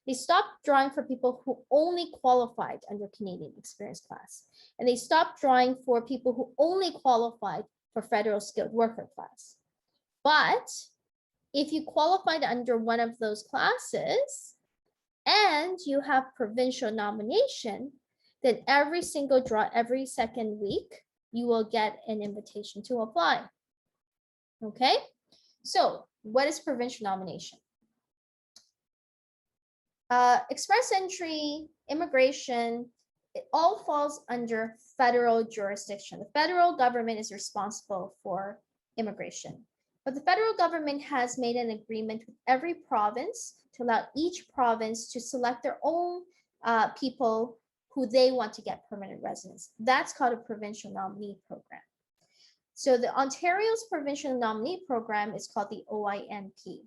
They stopped drawing for people who only qualified under Canadian Experience class. And they stopped drawing for people who only qualified for Federal Skilled Worker class. But if you qualified under one of those classes and you have provincial nomination, then every single draw, every second week, you will get an invitation to apply. Okay, so what is provincial nomination? Express entry, immigration, it all falls under federal jurisdiction. The federal government is responsible for immigration, but the federal government has made an agreement with every province to allow each province to select their own people who they want to get permanent residence. That's called a provincial nominee program. So the Ontario's provincial nominee program is called the OINP.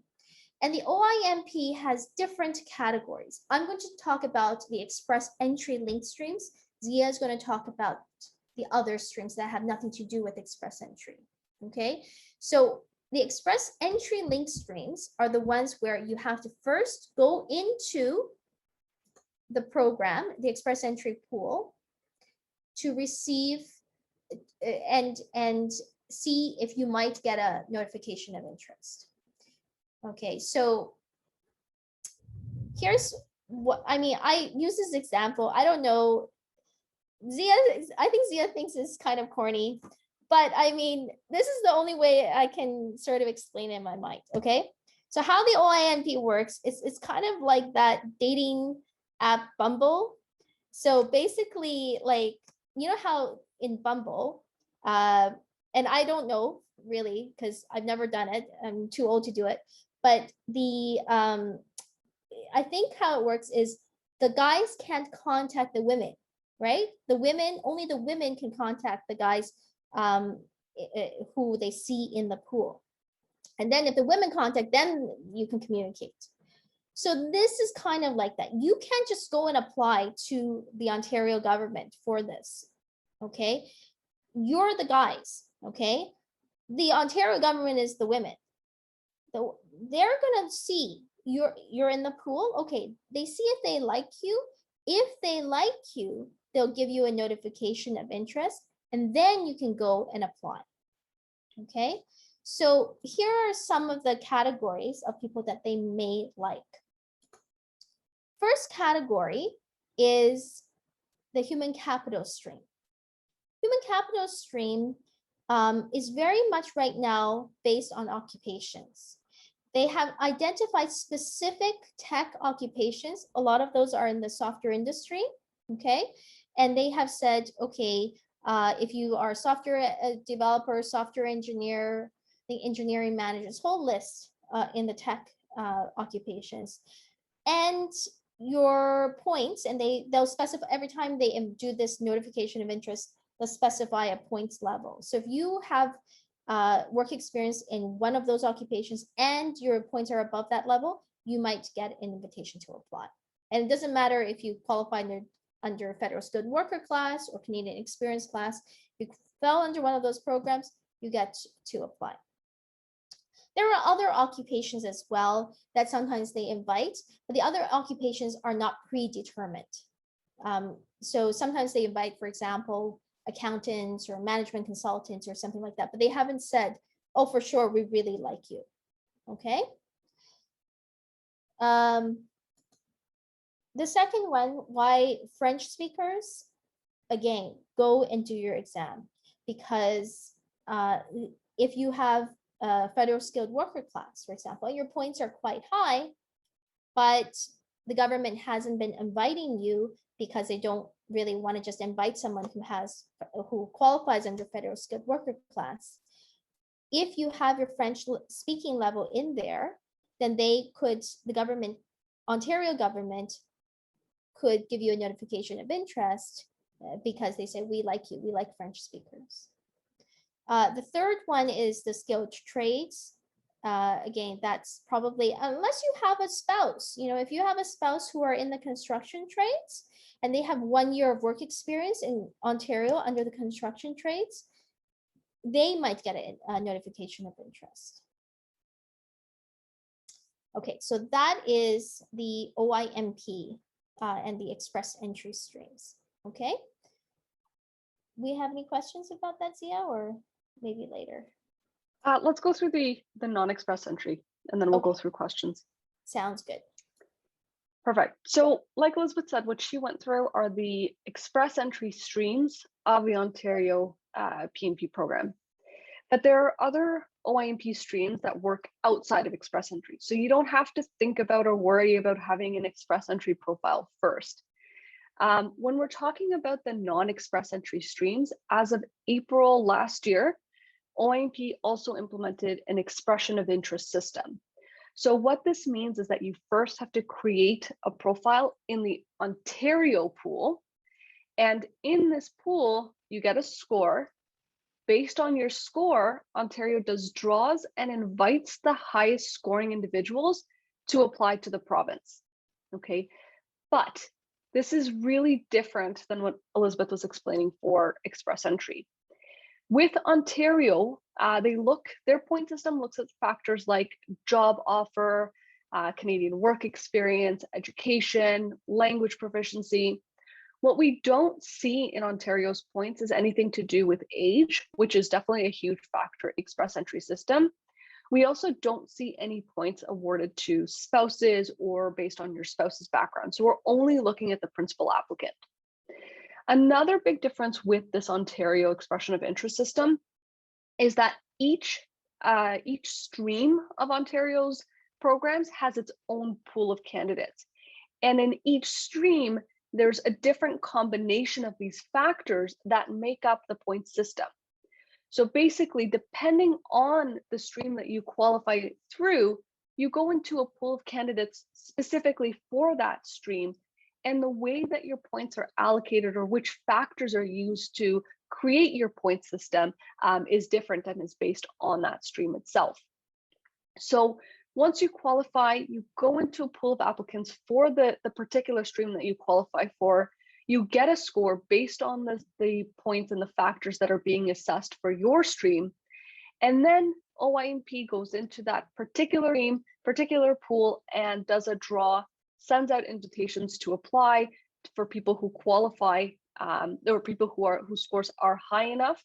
And the OINP has different categories. I'm going to talk about the express entry link streams. Zia is going to talk about the other streams that have nothing to do with express entry. Okay, so the express entry link streams are the ones where you have to first go into the program, the express entry pool, to receive and see if you might get a notification of interest. Okay, so here's what I mean. I use this example. I don't know. I think Zia thinks it's kind of corny, but I mean, this is the only way I can sort of explain it in my mind. Okay, so how the OINP works is it's kind of like that dating app Bumble. So basically, like, you know how in Bumble, and I don't know really because I've never done it. I'm too old to do it. But the I think how it works is the guys can't contact the women, right? The women, only the women can contact the guys who they see in the pool. And then if the women contact, then you can communicate. So this is kind of like that. You can't just go and apply to the Ontario government for this, okay? You're the guys, okay? The Ontario government is the women. They're gonna see you're in the pool. Okay, they see if they like you. If they like you, they'll give you a notification of interest, and then you can go and apply. Okay, so here are some of the categories of people that they may like. First category is the human capital stream. Human capital stream is very much right now based on occupations. They have identified specific tech occupations. A lot of those are in the software industry, okay? And they have said, okay, if you are a software developer, software engineer, the engineering managers, whole list in the tech occupations. And your points, and they'll specify every time they do this notification of interest, they'll specify a points level. So if you have work experience in one of those occupations and your points are above that level, you might get an invitation to apply. And it doesn't matter if you qualify under Federal Skilled Worker class or Canadian Experience class. If you fell under one of those programs, you get to apply. There are other occupations as well that sometimes they invite, but the other occupations are not predetermined. So sometimes they invite, for example, accountants or management consultants or something like that, but they haven't said, oh, for sure, we really like you, okay? The second one, why French speakers, again, go and do your exam, because if you have a Federal Skilled Worker class, for example, your points are quite high, but the government hasn't been inviting you because they don't really want to just invite someone who qualifies under Federal Skilled Worker class. If you have your French speaking level in there, then the Ontario government could give you a notification of interest because they say, we like you, we like French speakers. The third one is the skilled trades. again, that's probably, unless you have a spouse, if you have a spouse who are in the construction trades and they have 1 year of work experience in Ontario under the construction trades, they might get a notification of interest. Okay, so that is the OIMP and the express entry streams. Okay. We have any questions about that, Zia, or maybe later? Let's go through the non-express entry, and then we'll go through questions. Sounds good. Perfect. So like Elizabeth said, what she went through are the express entry streams of the Ontario PNP program. But there are other OIMP streams that work outside of express entry. So you don't have to think about or worry about having an express entry profile first. When we're talking about the non-express entry streams, as of April last year, OIMP also implemented an expression of interest system. So what this means is that you first have to create a profile in the Ontario pool. And in this pool, you get a score. Based on your score, Ontario does draws and invites the highest scoring individuals to apply to the province. Okay, but this is really different than what Elizabeth was explaining for express entry. With Ontario, their point system looks at factors like job offer, Canadian work experience, education, language proficiency. What we don't see in Ontario's points is anything to do with age, which is definitely a huge factor in the express entry system. We also don't see any points awarded to spouses or based on your spouse's background. So we're only looking at the principal applicant. Another big difference with this Ontario expression of interest system is that each stream of Ontario's programs has its own pool of candidates. And in each stream, there's a different combination of these factors that make up the point system. So basically, depending on the stream that you qualify through, you go into a pool of candidates specifically for that stream. And the way that your points are allocated or which factors are used to create your point system is different and is based on that stream itself. So once you qualify, you go into a pool of applicants for the particular stream that you qualify for. You get a score based on the points and the factors that are being assessed for your stream. And then OIMP goes into that particular stream, particular pool, and does a draw, sends out invitations to apply for people who qualify, or people whose scores are high enough.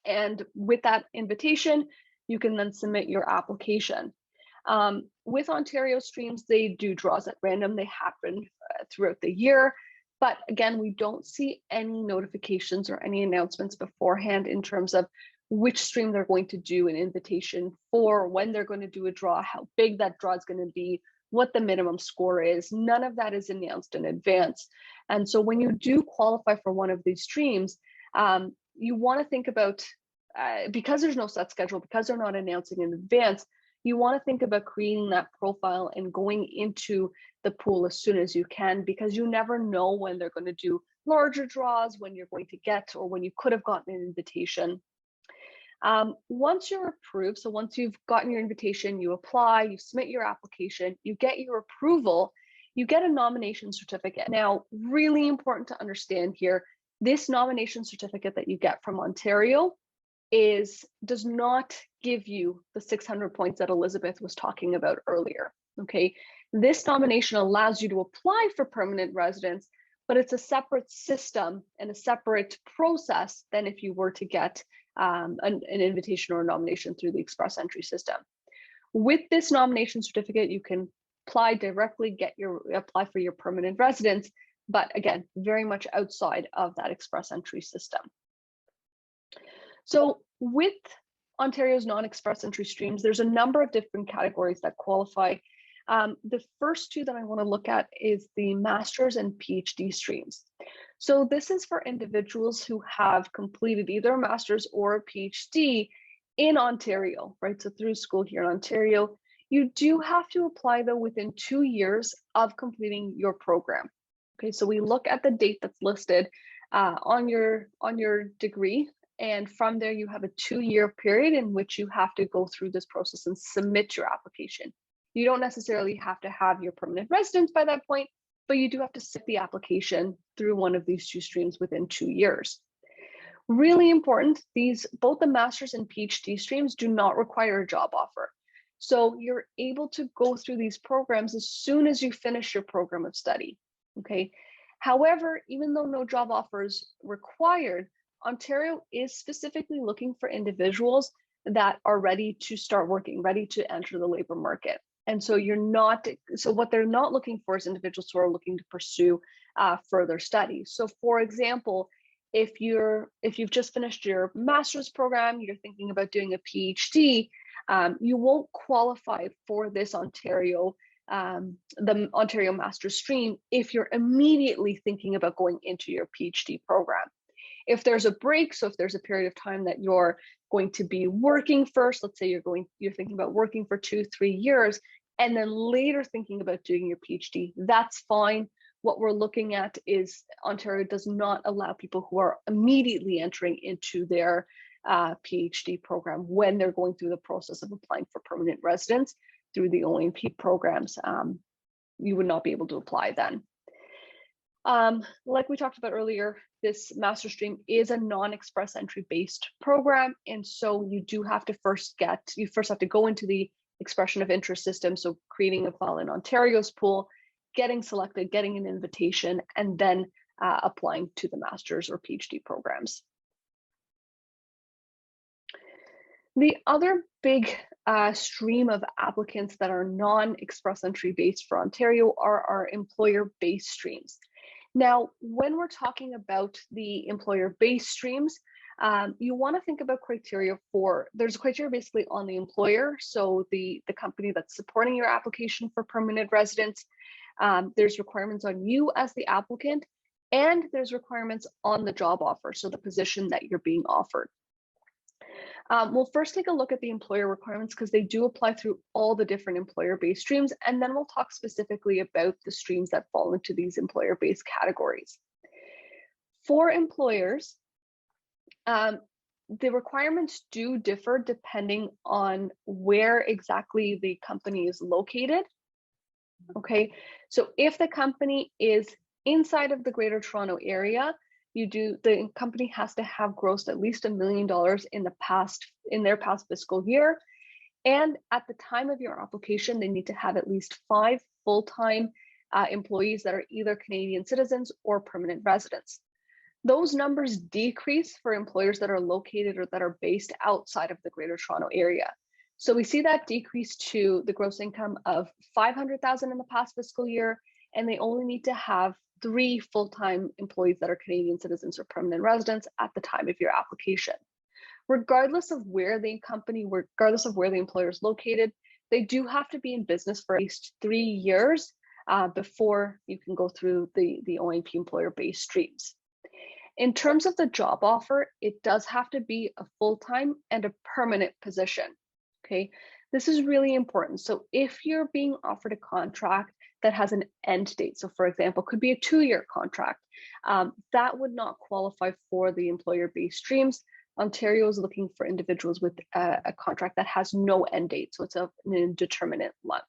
And with that invitation, you can then submit your application. With Ontario streams, they do draws at random. They happen throughout the year. But again, we don't see any notifications or any announcements beforehand in terms of which stream they're going to do an invitation for, when they're going to do a draw, how big that draw is going to be, what the minimum score is. None of that is announced in advance. And so when you do qualify for one of these streams, you want to think about, because there's no set schedule, because they're not announcing in advance, you want to think about creating that profile and going into the pool as soon as you can, because you never know when they're going to do larger draws, when you're going to get, or when you could have gotten an invitation. Once you're approved, so once you've gotten your invitation, you apply, you submit your application, you get your approval, you get a nomination certificate. Now, really important to understand here, this nomination certificate that you get from Ontario does not give you the 600 points that Elizabeth was talking about earlier, okay? This nomination allows you to apply for permanent residence, but it's a separate system and a separate process than if you were to get an invitation or a nomination through the express entry system. With this nomination certificate, you can apply directly, apply for your permanent residence, but again, very much outside of that express entry system. So with Ontario's non-express entry streams, there's a number of different categories that qualify. The first two that I want to look at is the master's and PhD streams. So this is for individuals who have completed either a master's or a PhD in Ontario, right? So through school here in Ontario, you do have to apply though within 2 years of completing your program. Okay, so we look at the date that's listed on your degree, And from there, you have a 2-year period in which you have to go through this process and submit your application. You don't necessarily have to have your permanent residence by that point, but you do have to submit the application through one of these 2 streams within 2 years. Really important, both the master's and PhD streams do not require a job offer. So you're able to go through these programs as soon as you finish your program of study, okay? However, even though no job offer is required, Ontario is specifically looking for individuals that are ready to start working, ready to enter the labor market. And so what they're not looking for is individuals who are looking to pursue further study. So for example, if you've just finished your master's program, you're thinking about doing a PhD, you won't qualify for this the Ontario Master's stream if you're immediately thinking about going into your PhD program. If there's a break, so if there's a period of time that you're going to be working first, let's say you're thinking about working for 2-3 years, and then later thinking about doing your PhD, that's fine. What we're looking at is Ontario does not allow people who are immediately entering into their PhD program when they're going through the process of applying for permanent residence through the OMP programs. You would not be able to apply then. Like we talked about earlier, this master stream is a non-express entry based program. And so you have to first have to go into the expression of interest system. So creating a file in Ontario's pool, getting selected, getting an invitation, and then applying to the master's or PhD programs. The other big stream of applicants that are non-express entry based for Ontario are our employer-based streams. Now, when we're talking about the employer-based streams, you want to think about criteria there's a criteria basically on the employer, so the company that's supporting your application for permanent residence. There's requirements on you as the applicant, and there's requirements on the job offer, so the position that you're being offered. We'll first take a look at the employer requirements because they do apply through all the different employer-based streams, and then we'll talk specifically about the streams that fall into these employer-based categories. For employers, the requirements do differ depending on where exactly the company is located. Okay, so if the company is inside of the Greater Toronto Area, the company has to have grossed at least $1 million in their past fiscal year. And at the time of your application, they need to have at least 5 full-time employees that are either Canadian citizens or permanent residents. Those numbers decrease for employers that are located or that are based outside of the Greater Toronto Area. So we see that decrease to the gross income of $500,000 in the past fiscal year, and they only need to have 3 full-time employees that are Canadian citizens or permanent residents at the time of your application. Regardless of where the employer is located, they do have to be in business for at least 3 years before you can go through the OMP employer-based streams. In terms of the job offer, it does have to be a full-time and a permanent position, okay? This is really important. So if you're being offered a contract that has an end date, so for example, could be a 2-year contract, that would not qualify for the employer-based streams. Ontario is looking for individuals with a contract that has no end date, so it's an indeterminate length.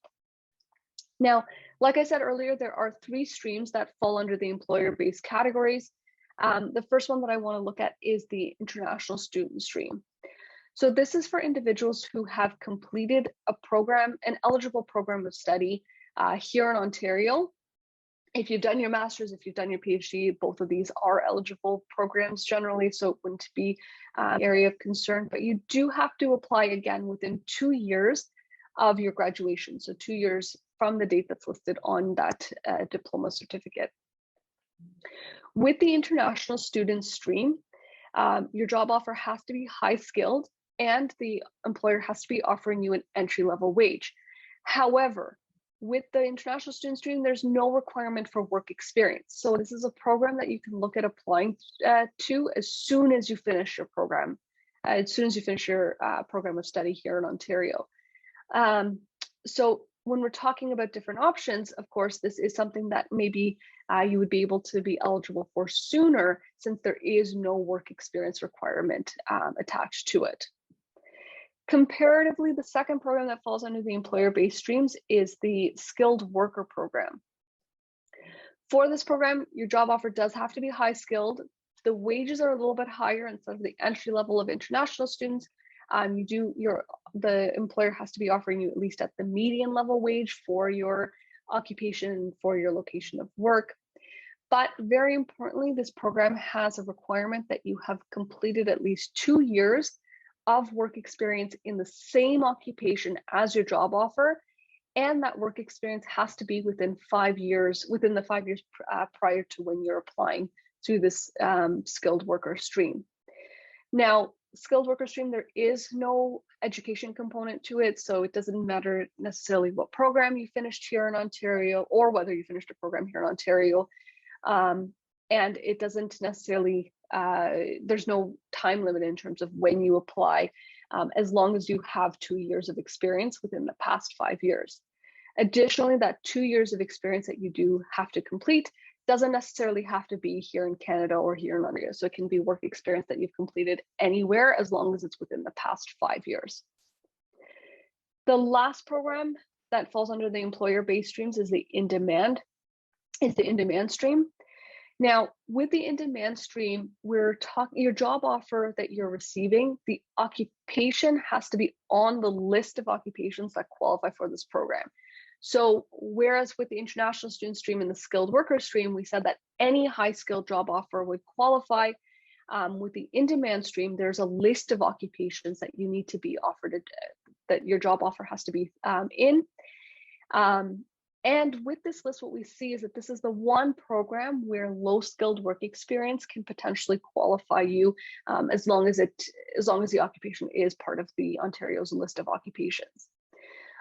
Now, like I said earlier, there are 3 streams that fall under the employer-based categories. The first one that I want to look at is the international student stream. So this is for individuals who have completed an eligible program of study here in Ontario. If you've done your master's, if you've done your PhD, both of these are eligible programs generally, so it wouldn't be an area of concern, but you do have to apply again within 2 years of your graduation. So 2 years from the date that's listed on that diploma certificate. With the international student stream, your job offer has to be high-skilled and the employer has to be offering you an entry-level wage. However, with the international student stream, there's no requirement for work experience. So this is a program that you can look at applying to as soon as you finish your program, program of study here in Ontario. So when we're talking about different options, of course, this is something that maybe you would be able to be eligible for sooner, since there is no work experience requirement attached to it. Comparatively, the second program that falls under the employer-based streams is the skilled worker program. For this program, your job offer does have to be high skilled. The wages are a little bit higher instead of the entry level of international students. The employer has to be offering you at least at the median level wage for your occupation, for your location of work. But very importantly, this program has a requirement that you have completed at least 2 years of work experience in the same occupation as your job offer, and that work experience has to be within 5 years, within the 5 years prior to when you're applying to this skilled worker stream. Now, skilled worker stream, there is no education component to it, so it doesn't matter necessarily what program you finished here in Ontario or whether you finished a program here in Ontario. And it doesn't necessarily, there's no time limit in terms of when you apply, as long as you have 2 years of experience within the past 5 years. Additionally, that 2 years of experience that you do have to complete doesn't necessarily have to be here in Canada or here in Ontario. So it can be work experience that you've completed anywhere, as long as it's within the past 5 years. The last program that falls under the employer-based streams is the in-demand stream. Now, with the in-demand stream, we're talking your job offer that you're receiving, the occupation has to be on the list of occupations that qualify for this program. So whereas with the international student stream and the skilled worker stream, we said that any high skilled job offer would qualify, with the in-demand stream, there's a list of occupations that you need to be offered, that your job offer has to be in. And with this list, what we see is that this is the one program where low skilled work experience can potentially qualify you, as long as the occupation is part of the Ontario's list of occupations.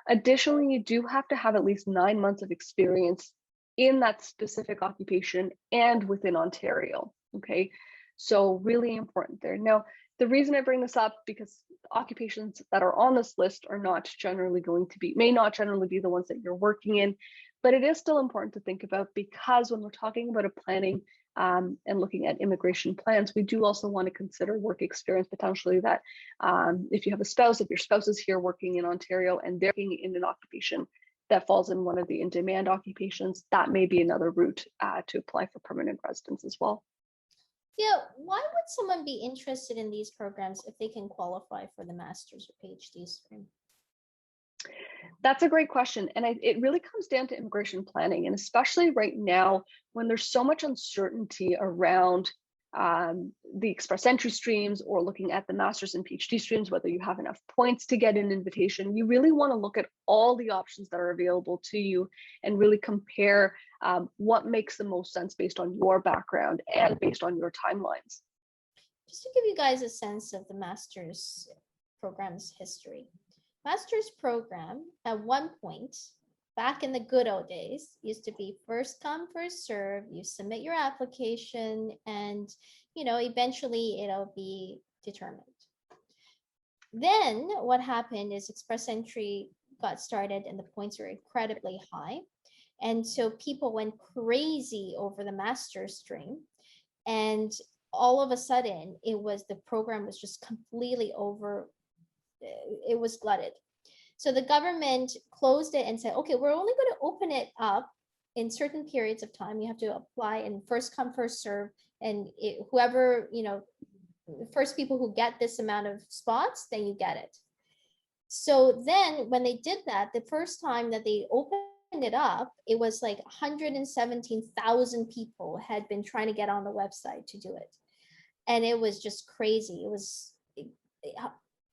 Additionally, you do have to have at least 9 months of experience in that specific occupation and within Ontario. Okay, so really important there. Now, the reason I bring this up, because occupations that are on this list are not generally may not generally be the ones that you're working in, but it is still important to think about, because when we're talking about a planning and looking at immigration plans, we do also want to consider work experience potentially, that if you have a spouse, if your spouse is here working in Ontario and they're working in an occupation that falls in one of the in-demand occupations, that may be another route to apply for permanent residence as well. Yeah, why would someone be interested in these programs if they can qualify for the master's or PhD stream? That's a great question. And it really comes down to immigration planning. And especially right now, when there's so much uncertainty around the express entry streams, or looking at the master's and PhD streams, whether you have enough points to get an invitation, you really want to look at all the options that are available to you and really compare what makes the most sense based on your background and based on your timelines. Just to give you guys a sense of the master's program's history. Master's program at one point, back in the good old days, used to be first come, first serve. You submit your application and, eventually it'll be determined. Then what happened is express entry got started and the points were incredibly high. And so people went crazy over the master's stream. And all of a sudden, the program was just completely it was glutted. So the government closed it and said, okay, we're only going to open it up in certain periods of time. You have to apply and first come, first serve. And whoever, the first people who get this amount of spots, then you get it. So then when they did that, the first time that they opened it up, it was like 117,000 people had been trying to get on the website to do it. And it was just crazy. It was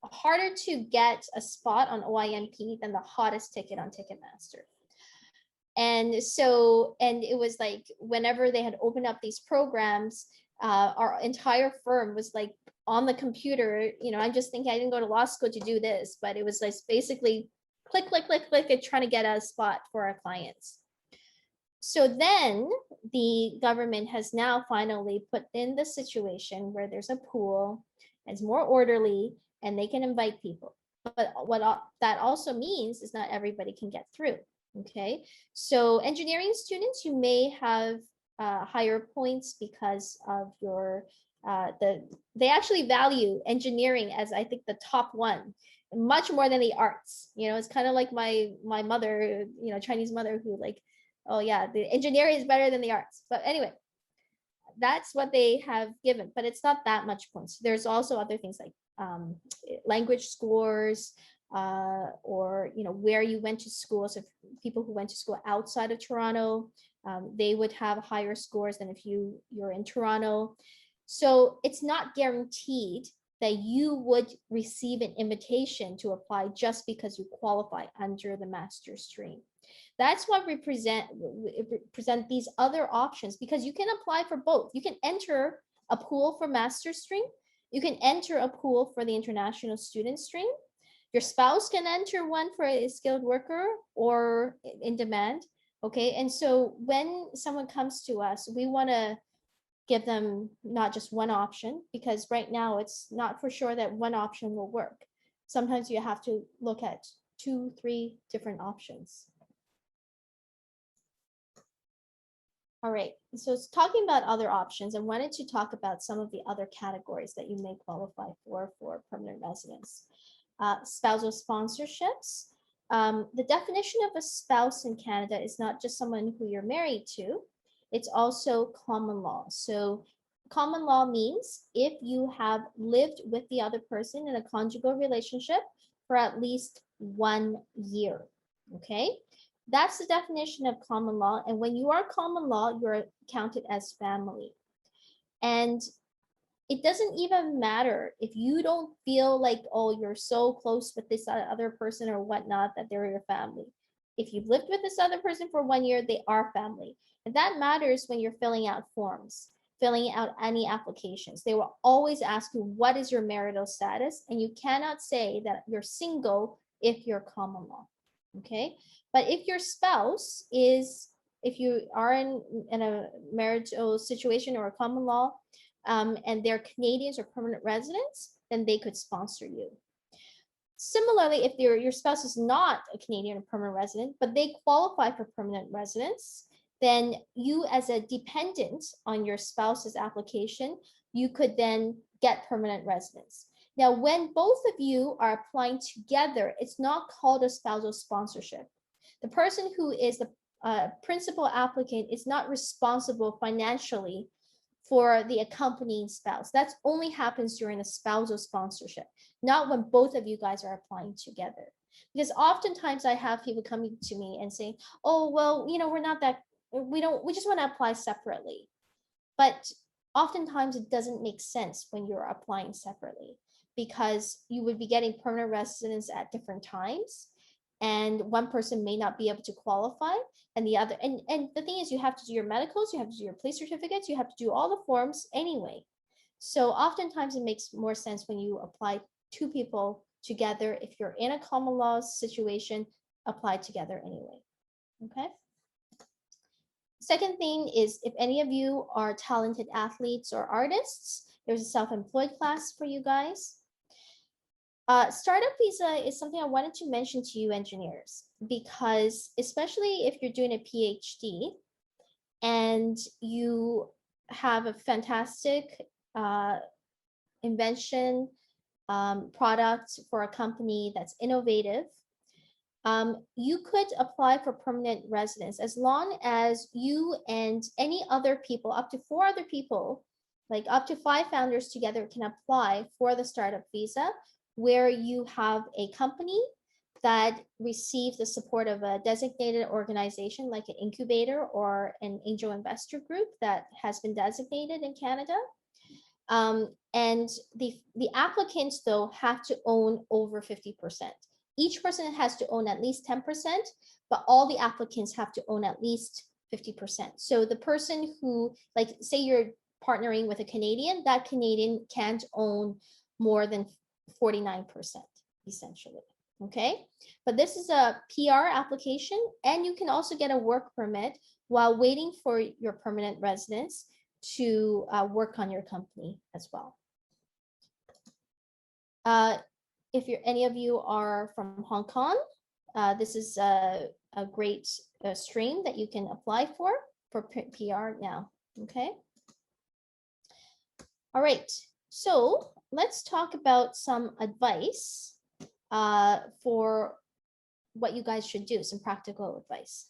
harder to get a spot on OIMP than the hottest ticket on Ticketmaster. And it was like, whenever they had opened up these programs, our entire firm was like on the computer. I'm just thinking, I didn't go to law school to do this, but it was like basically click, click, click, click, and trying to get a spot for our clients. So then the government has now finally put in the situation where there's a pool, it's more orderly, and they can invite people. but what that also means is not everybody can get through. Okay, so engineering students, you may have higher points because of your they actually value engineering as, I think, the top one, much more than the arts. You know, it's kind of like my mother, you know, Chinese mother, who like, oh yeah, the engineering is better than the arts. But anyway, that's what they have given, but it's not that much points. There's also other things like language scores, or you know, where you went to school. So people who went to school outside of Toronto, they would have higher scores than if you're in Toronto. So it's not guaranteed that you would receive an invitation to apply just because you qualify under the master's stream. That's why we present these other options, because you can apply for both. You can enter a pool for master's stream. You can enter a pool for the international student stream. Your spouse can enter one for a skilled worker or in demand. Okay, and so when someone comes to us, we want to give them not just one option, because right now it's not for sure that one option will work. Sometimes you have to look at 2-3 different options. All right, so it's talking about other options, I wanted to talk about some of the other categories that you may qualify for permanent residence. Spousal sponsorships. The definition of a spouse in Canada is not just someone who you're married to, it's also common law. So common law means if you have lived with the other person in a conjugal relationship for at least 1 year, okay? That's the definition of common law. And when you are common law, you're counted as family. And it doesn't even matter if you don't feel like, oh, you're so close with this other person or whatnot, that they're your family. If you've lived with this other person for 1 year, they are family. And that matters when you're filling out forms, filling out any applications. They will always ask you, what is your marital status? And you cannot say that you're single if you're common law, okay? But if your spouse is, if you are in a marital situation or a common law, and they're Canadians or permanent residents, then they could sponsor you. Similarly, if your spouse is not a Canadian or permanent resident, but they qualify for permanent residence, then you as a dependent on your spouse's application, you could then get permanent residence. Now, when both of you are applying together, it's not called a spousal sponsorship. The person who is the principal applicant is not responsible financially for the accompanying spouse. That only happens during a spousal sponsorship, not when both of you guys are applying together. Because oftentimes I have people coming to me and saying, oh, well, you know, we're not that, we just want to apply separately. But oftentimes it doesn't make sense when you're applying separately, because you would be getting permanent residence at different times, and one person may not be able to qualify, and the other, and the thing is, you have to do your medicals, you have to do your police certificates, you have to do all the forms anyway. So oftentimes it makes more sense when you apply 2 people together. If you're in a common law situation, apply together anyway, okay? Second thing is, if any of you are talented athletes or artists, there's a self-employed class for you guys. Startup visa is something I wanted to mention to you engineers, because especially if you're doing a PhD and you have a fantastic invention, product for a company that's innovative, you could apply for permanent residence as long as you and any other people, up to 4 other people, like up to 5 founders together, can apply for the startup visa, where you have a company that receives the support of a designated organization like an incubator or an angel investor group that has been designated in Canada. And the applicants, though, have to own over 50%. Each person has to own at least 10%, but all the applicants have to own at least 50%. So the person who, like, say you're partnering with a Canadian, that Canadian can't own more than 49%, essentially, okay? But this is a PR application, and you can also get a work permit while waiting for your permanent residence to work on your company as well. if any of you are from Hong Kong, this is a great stream that you can apply for PR now. Okay. All right. So let's talk about some advice for what you guys should do, some practical advice.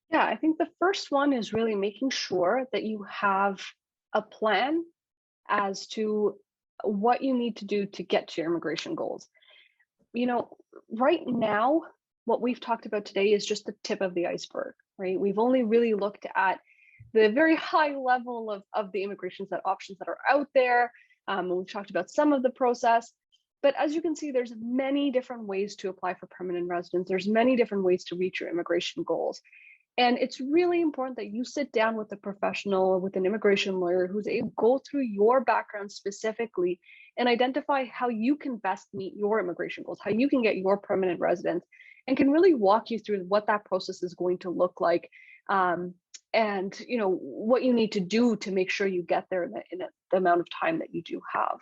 Yeah, I think the first one is really making sure that you have a plan as to what you need to do to get to your immigration goals. You know, right now, what we've talked about today is just the tip of the iceberg, right? We've only really looked at the very high level of the immigration options that are out there. And we've talked about some of the process. But as you can see, there's many different ways to apply for permanent residence. There's many different ways to reach your immigration goals. And it's really important that you sit down with a professional, with an immigration lawyer who's able to go through your background specifically and identify how you can best meet your immigration goals, how you can get your permanent residence, and can really walk you through what that process is going to look like, and you know what you need to do to make sure you get there in the amount of time that you do have.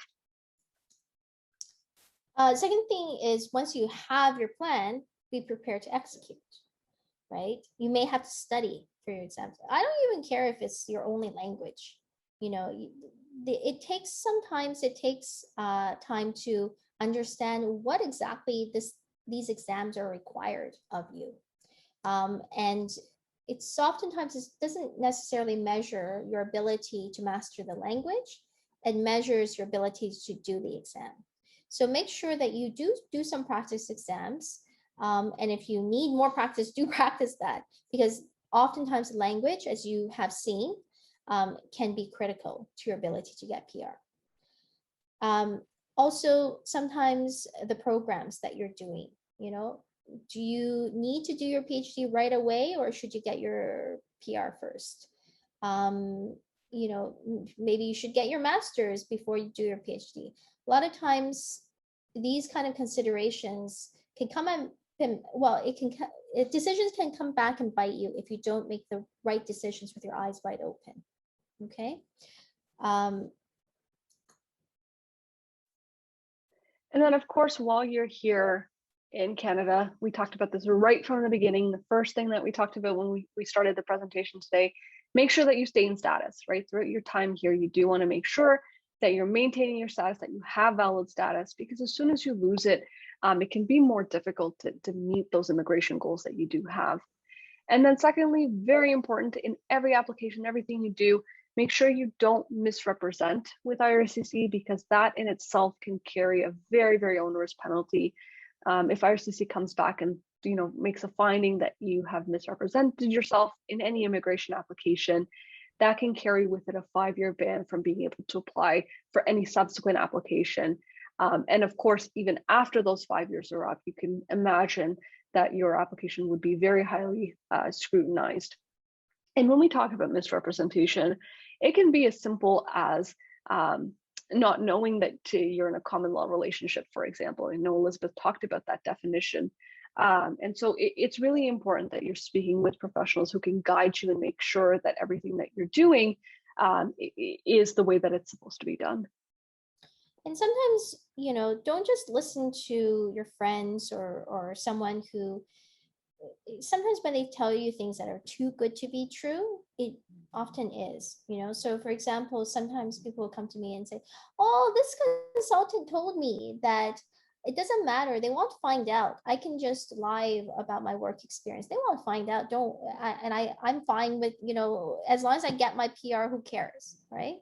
Second thing is, once you have your plan, be prepared to execute. Right? You may have to study for your exams. I don't even care if it's your only language. You know, it takes time to understand what exactly these exams are required of you. And it's oftentimes, it doesn't necessarily measure your ability to master the language. It measures your ability to do the exam. So make sure that you do some practice exams. And if you need more practice, do practice that, because oftentimes language, as you have seen, can be critical to your ability to get PR. Also, sometimes the programs that you're doing, you know, do you need to do your PhD right away, or should you get your PR first? You know, maybe you should get your master's before you do your PhD. A lot of times, these kind of considerations can come and decisions can come back and bite you if you don't make the right decisions with your eyes wide open. Okay. And then, of course, while you're here in Canada, we talked about this right from the beginning. The first thing that we talked about when we started the presentation today, make sure that you stay in status, right? Throughout your time here, you do want to make sure that you're maintaining your status, that you have valid status, because as soon as you lose it, it can be more difficult to meet those immigration goals that you do have. And then secondly, very important in every application, everything you do, make sure you don't misrepresent with IRCC, because that in itself can carry a very, very onerous penalty. If IRCC comes back and makes a finding that you have misrepresented yourself in any immigration application, that can carry with it a 5-year ban from being able to apply for any subsequent application. And of course, even after those 5 years are up, you can imagine that your application would be very highly scrutinized. And when we talk about misrepresentation, it can be as simple as not knowing that you're in a common law relationship, for example. I know Elizabeth talked about that definition. And so it's really important that you're speaking with professionals who can guide you and make sure that everything that you're doing is the way that it's supposed to be done. And sometimes, don't just listen to your friends or someone who, sometimes when they tell you things that are too good to be true, it often is, So for example, sometimes people will come to me and say, oh, this consultant told me that it doesn't matter. They won't find out. I can just lie about my work experience. They won't find out. I'm fine with, as long as I get my PR, who cares, right?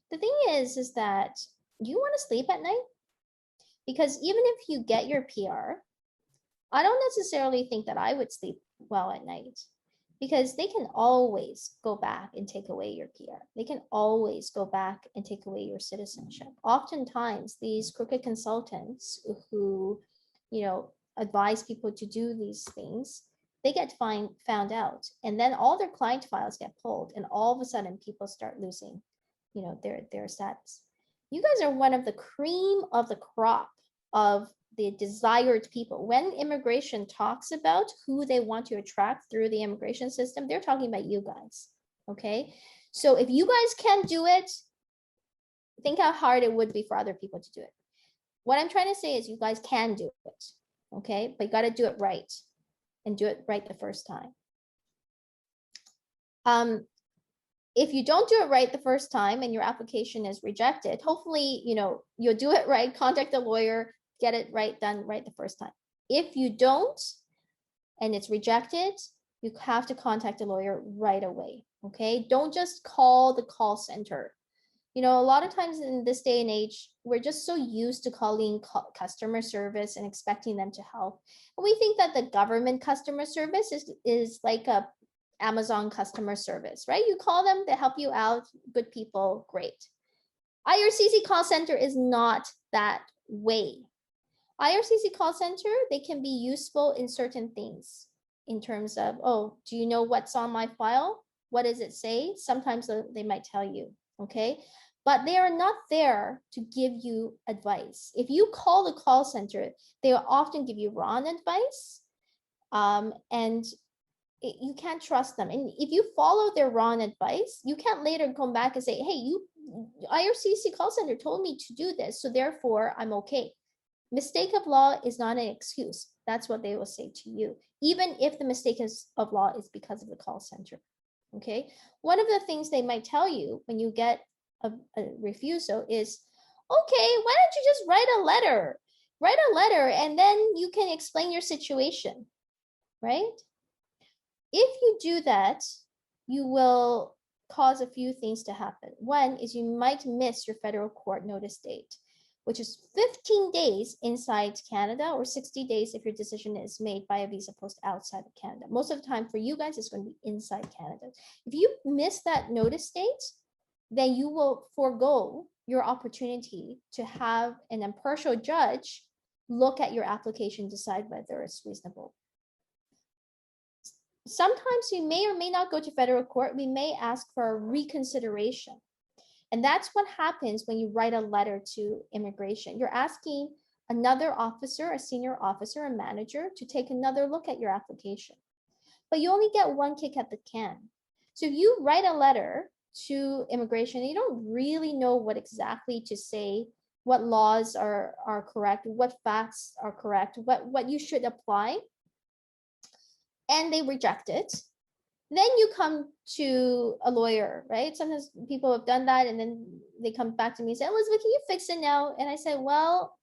The thing is that you want to sleep at night? Because even if you get your PR, I don't necessarily think that I would sleep well at night, because they can always go back and take away your PR. They can always go back and take away your citizenship. Oftentimes, these crooked consultants who, advise people to do these things, they get found out, and then all their client files get pulled, and all of a sudden, people start losing, their status. You guys are one of the cream of the crop of the desired people. When immigration talks about who they want to attract through the immigration system, they're talking about you guys, okay? So if you guys can do it, think how hard it would be for other people to do it. What I'm trying to say is you guys can do it, okay? But you got to do it right and do it right the first time. If you don't do it right the first time and your application is rejected, hopefully, you'll do it right, contact a lawyer, get it right, done right the first time. If you don't, and it's rejected, you have to contact a lawyer right away, okay? Don't just call the call center. A lot of times in this day and age, we're just so used to calling customer service and expecting them to help. And we think that the government customer service is like a Amazon customer service, right? You call them, they help you out, good people, great. IRCC call center is not that way. IRCC call center, they can be useful in certain things in terms of, oh, do you know what's on my file? What does it say? Sometimes they might tell you, okay? But they are not there to give you advice. If you call the call center, they will often give you wrong advice, and you can't trust them. And if you follow their wrong advice, you can't later come back and say, hey, IRCC call center told me to do this, so therefore I'm okay. Mistake of law is not an excuse. That's what they will say to you, even if the mistake of law is because of the call center, okay? One of the things they might tell you when you get a refusal is, okay, why don't you just write a letter and then you can explain your situation, right? If you do that, you will cause a few things to happen. One is you might miss your federal court notice date, which is 15 days inside Canada or 60 days if your decision is made by a visa post outside of Canada. Most of the time for you guys, it's going to be inside Canada. If you miss that notice date, then you will forego your opportunity to have an impartial judge look at your application, decide whether it's reasonable. Sometimes you may or may not go to federal court. We may ask for a reconsideration. And that's what happens when you write a letter to immigration. You're asking another officer, a senior officer, a manager, to take another look at your application. But you only get one kick at the can. So if you write a letter to immigration, you don't really know what exactly to say, what laws are correct, what facts are correct, what you should apply, and they reject it, then you come to a lawyer, right? Sometimes people have done that and then they come back to me and say, Elizabeth, can you fix it now? And I say, well,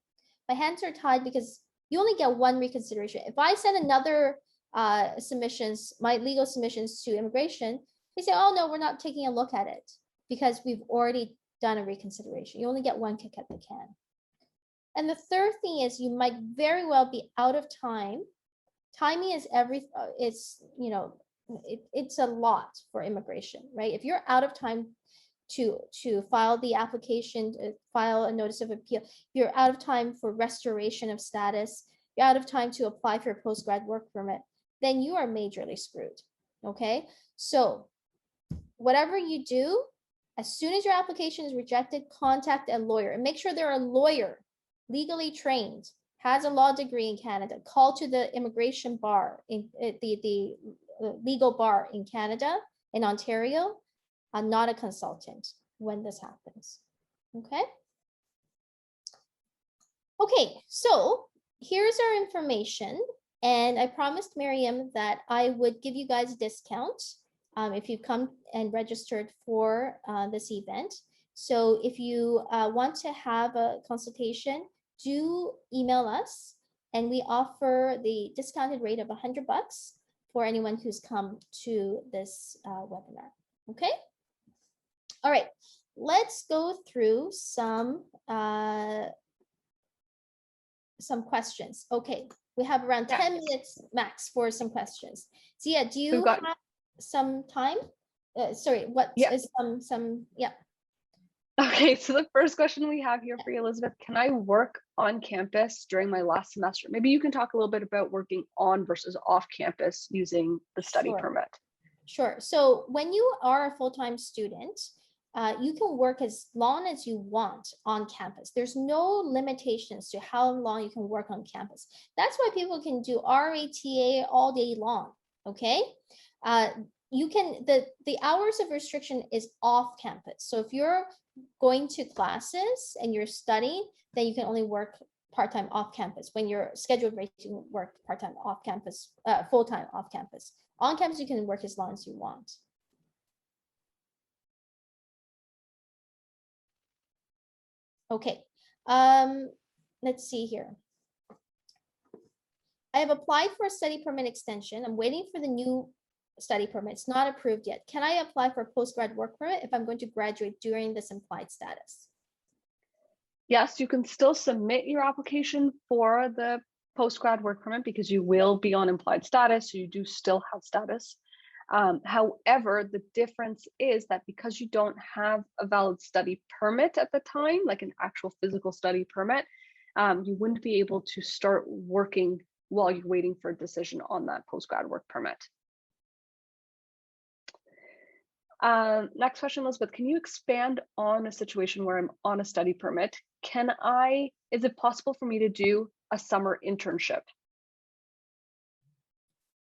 my hands are tied because you only get one reconsideration. If I send another my legal submissions to immigration, they say, oh no, we're not taking a look at it because we've already done a reconsideration. You only get one kick at the can. And the third thing is you might very well be out of time. Timing is it's a lot for immigration, right? If you're out of time to file the application, file a notice of appeal, you're out of time for restoration of status, you're out of time to apply for a postgrad work permit, then you are majorly screwed, okay? So whatever you do, as soon as your application is rejected, contact a lawyer and make sure they're a lawyer, legally trained, has a law degree in Canada. Call to the immigration bar, in the legal bar in Canada, in Ontario. I'm not a consultant when this happens, okay? Okay, so here's our information. And I promised Miriam that I would give you guys a discount if you come and registered for this event. So if you want to have a consultation, do email us and we offer the discounted rate of $100 for anyone who's come to this webinar, okay? All right, let's go through some questions. Okay, we have around 10 minutes max for some questions. Zia, do you have some time? Sorry, what is some, yeah. Okay, so the first question we have here for you, Elizabeth, can I work on campus during my last semester? Maybe you can talk a little bit about working on versus off campus using the study permit. Sure, so when you are a full-time student, you can work as long as you want on campus. There's no limitations to how long you can work on campus. That's why people can do RATA all day long, okay? You can, the hours of restriction is off campus. So if you're going to classes and you're studying, then you can only work part-time off campus, when you're scheduled rate, you can work part-time off campus, full-time off campus. On campus, you can work as long as you want. Okay, let's see here. I have applied for a study permit extension. I'm waiting for the new study permit. It's not approved yet. Can I apply for a postgrad work permit if I'm going to graduate during this implied status? Yes, you can still submit your application for the postgrad work permit because you will be on implied status, so you do still have status. However, the difference is that because you don't have a valid study permit at the time, like an actual physical study permit, you wouldn't be able to start working while you're waiting for a decision on that postgrad work permit. Next question, Elizabeth, can you expand on a situation where I'm on a study permit? Is it possible for me to do a summer internship?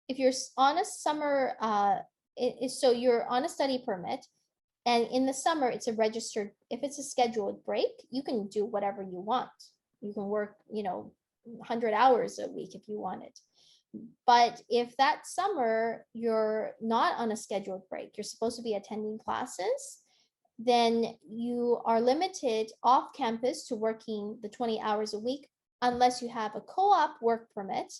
If you're on a summer, so you're on a study permit, and in the summer it's a registered, if it's a scheduled break, you can do whatever you want. You can work, 100 hours a week if you want it. But if that summer you're not on a scheduled break, you're supposed to be attending classes, then you are limited off campus to working the 20 hours a week unless you have a co-op work permit,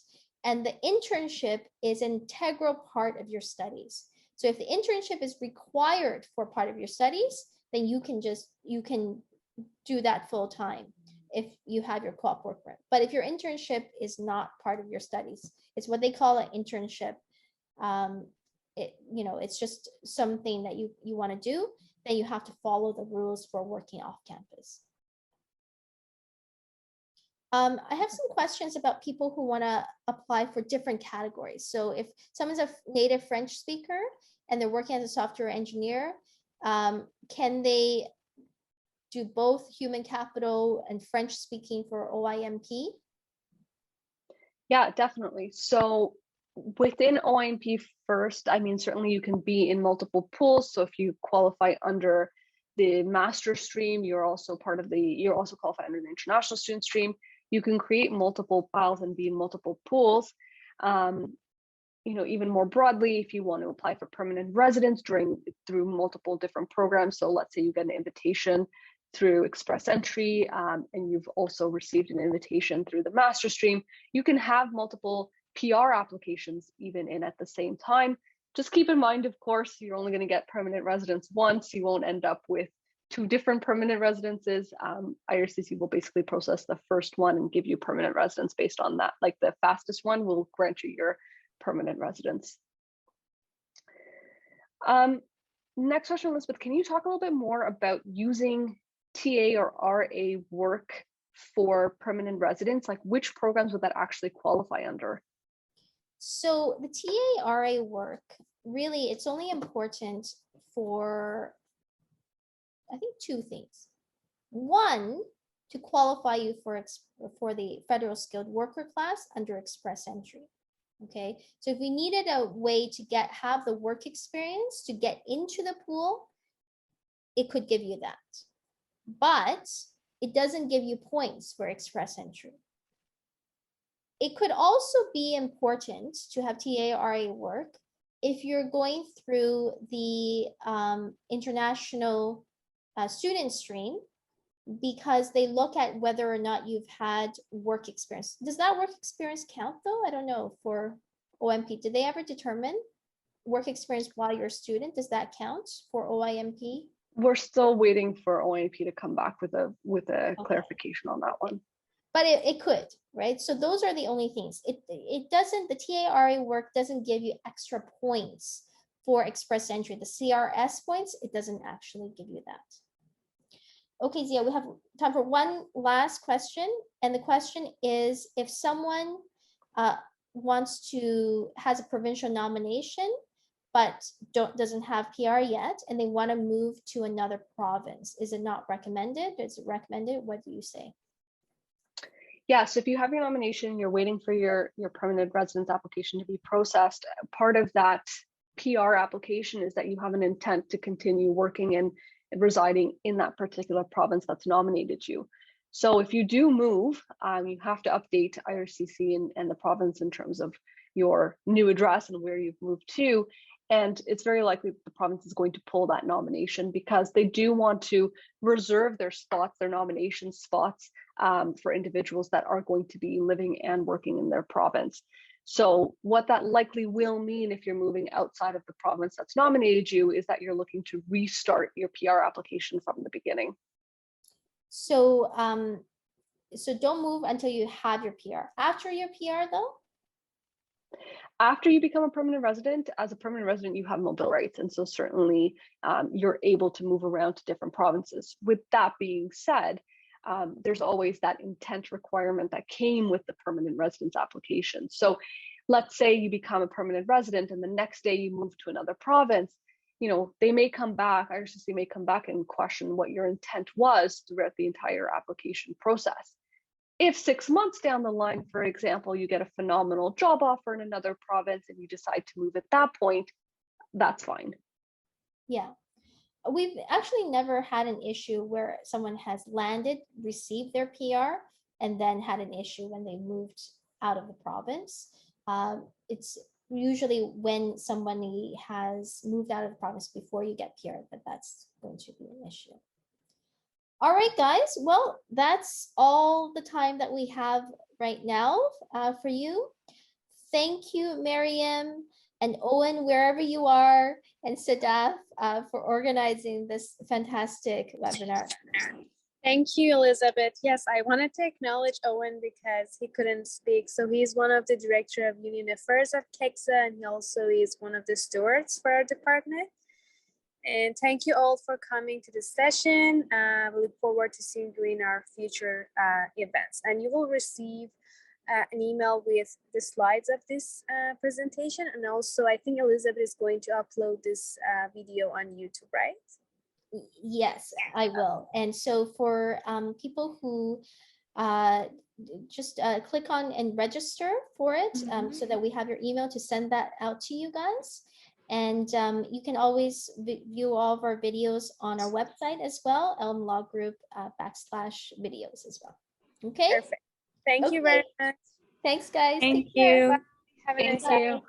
and the internship is an integral part of your studies. So if the internship is required for part of your studies, then you can do that full time if you have your co-op work permit. But if your internship is not part of your studies, it's what they call an internship. It's just something that you want to do, then you have to follow the rules for working off campus. I have some questions about people who want to apply for different categories. So if someone's a native French speaker and they're working as a software engineer, can they do both human capital and French speaking for OIMP? Yeah, definitely. So within OIMP first, certainly you can be in multiple pools. So if you qualify under the master stream, you're also qualified under the international student stream. You can create multiple files and be in multiple pools. Even more broadly, if you want to apply for permanent residence through multiple different programs. So let's say you get an invitation through Express Entry, and you've also received an invitation through the master stream, you can have multiple PR applications even in at the same time. Just keep in mind, of course, you're only going to get permanent residence once. You won't end up with 2 different permanent residences. IRCC will basically process the first one and give you permanent residence based on that. Like the fastest one will grant you your permanent residence. Next question, Elizabeth, can you talk a little bit more about using TA or RA work for permanent residence? Like which programs would that actually qualify under? So the TA RA work, really, it's only important for, I think, 2 things. One, to qualify you for the federal skilled worker class under Express Entry. Okay, so if we needed a way to have the work experience to get into the pool, it could give you that. But it doesn't give you points for Express Entry. It could also be important to have TA-RA work if you're going through the international student stream, because they look at whether or not you've had work experience. Does that work experience count though? I don't know for OMP. Did they ever determine work experience while you're a student? Does that count for OIMP? We're still waiting for OIMP to come back with a Okay. clarification on that one. But it could, right? So those are the only things. It doesn't, the TA-RA work doesn't give you extra points for Express Entry. The CRS points, it doesn't actually give you that. Okay, Zia, we have time for one last question. And the question is, if someone has a provincial nomination, but doesn't have PR yet, and they want to move to another province, is it not recommended? Is it recommended? What do you say? Yeah, so if you have your nomination, you're waiting for your permanent residence application to be processed, part of that PR application is that you have an intent to continue working and residing in that particular province that's nominated you. So if you do move, you have to update IRCC and the province in terms of your new address and where you've moved to. And it's very likely that the province is going to pull that nomination because they do want to reserve their spots, their nomination spots, for individuals that are going to be living and working in their province. So what that likely will mean if you're moving outside of the province that's nominated you is that you're looking to restart your PR application from the beginning. So, so don't move until you have your PR. After your PR, though? After you become a permanent resident, as a permanent resident, you have mobility rights. And so certainly you're able to move around to different provinces. With that being said, there's always that intent requirement that came with the permanent residence application. So let's say you become a permanent resident and the next day you move to another province, you know, they may come back, IRCC may come back and question what your intent was throughout the entire application process. If 6 months down the line, for example, you get a phenomenal job offer in another province and you decide to move at that point, that's fine. Yeah. We've actually never had an issue where someone has landed, received their PR, and then had an issue when they moved out of the province. It's usually when somebody has moved out of the province before you get PR that that's going to be an issue. All right, guys. Well, that's all the time that we have right now for you. Thank you, Miriam and Owen, wherever you are, and Sadaf for organizing this fantastic webinar. Thank you, Elizabeth. Yes, I wanted to acknowledge Owen because he couldn't speak. So he's one of the director of Union Affairs at CEGSA, and he also is one of the stewards for our department. And thank you all for coming to this session. We look forward to seeing you in our future events. And you will receive an email with the slides of this presentation. And also, I think Elizabeth is going to upload this video on YouTube, right? Yes, I will. And so for people who just click on and register for it so that we have your email to send that out to you guys. And you can always view all of our videos on our website as well, Law Group /videos as well. Okay. Perfect. Thank you very much. Thanks, guys. Thank you. Bye. Have a nice Thank day. you.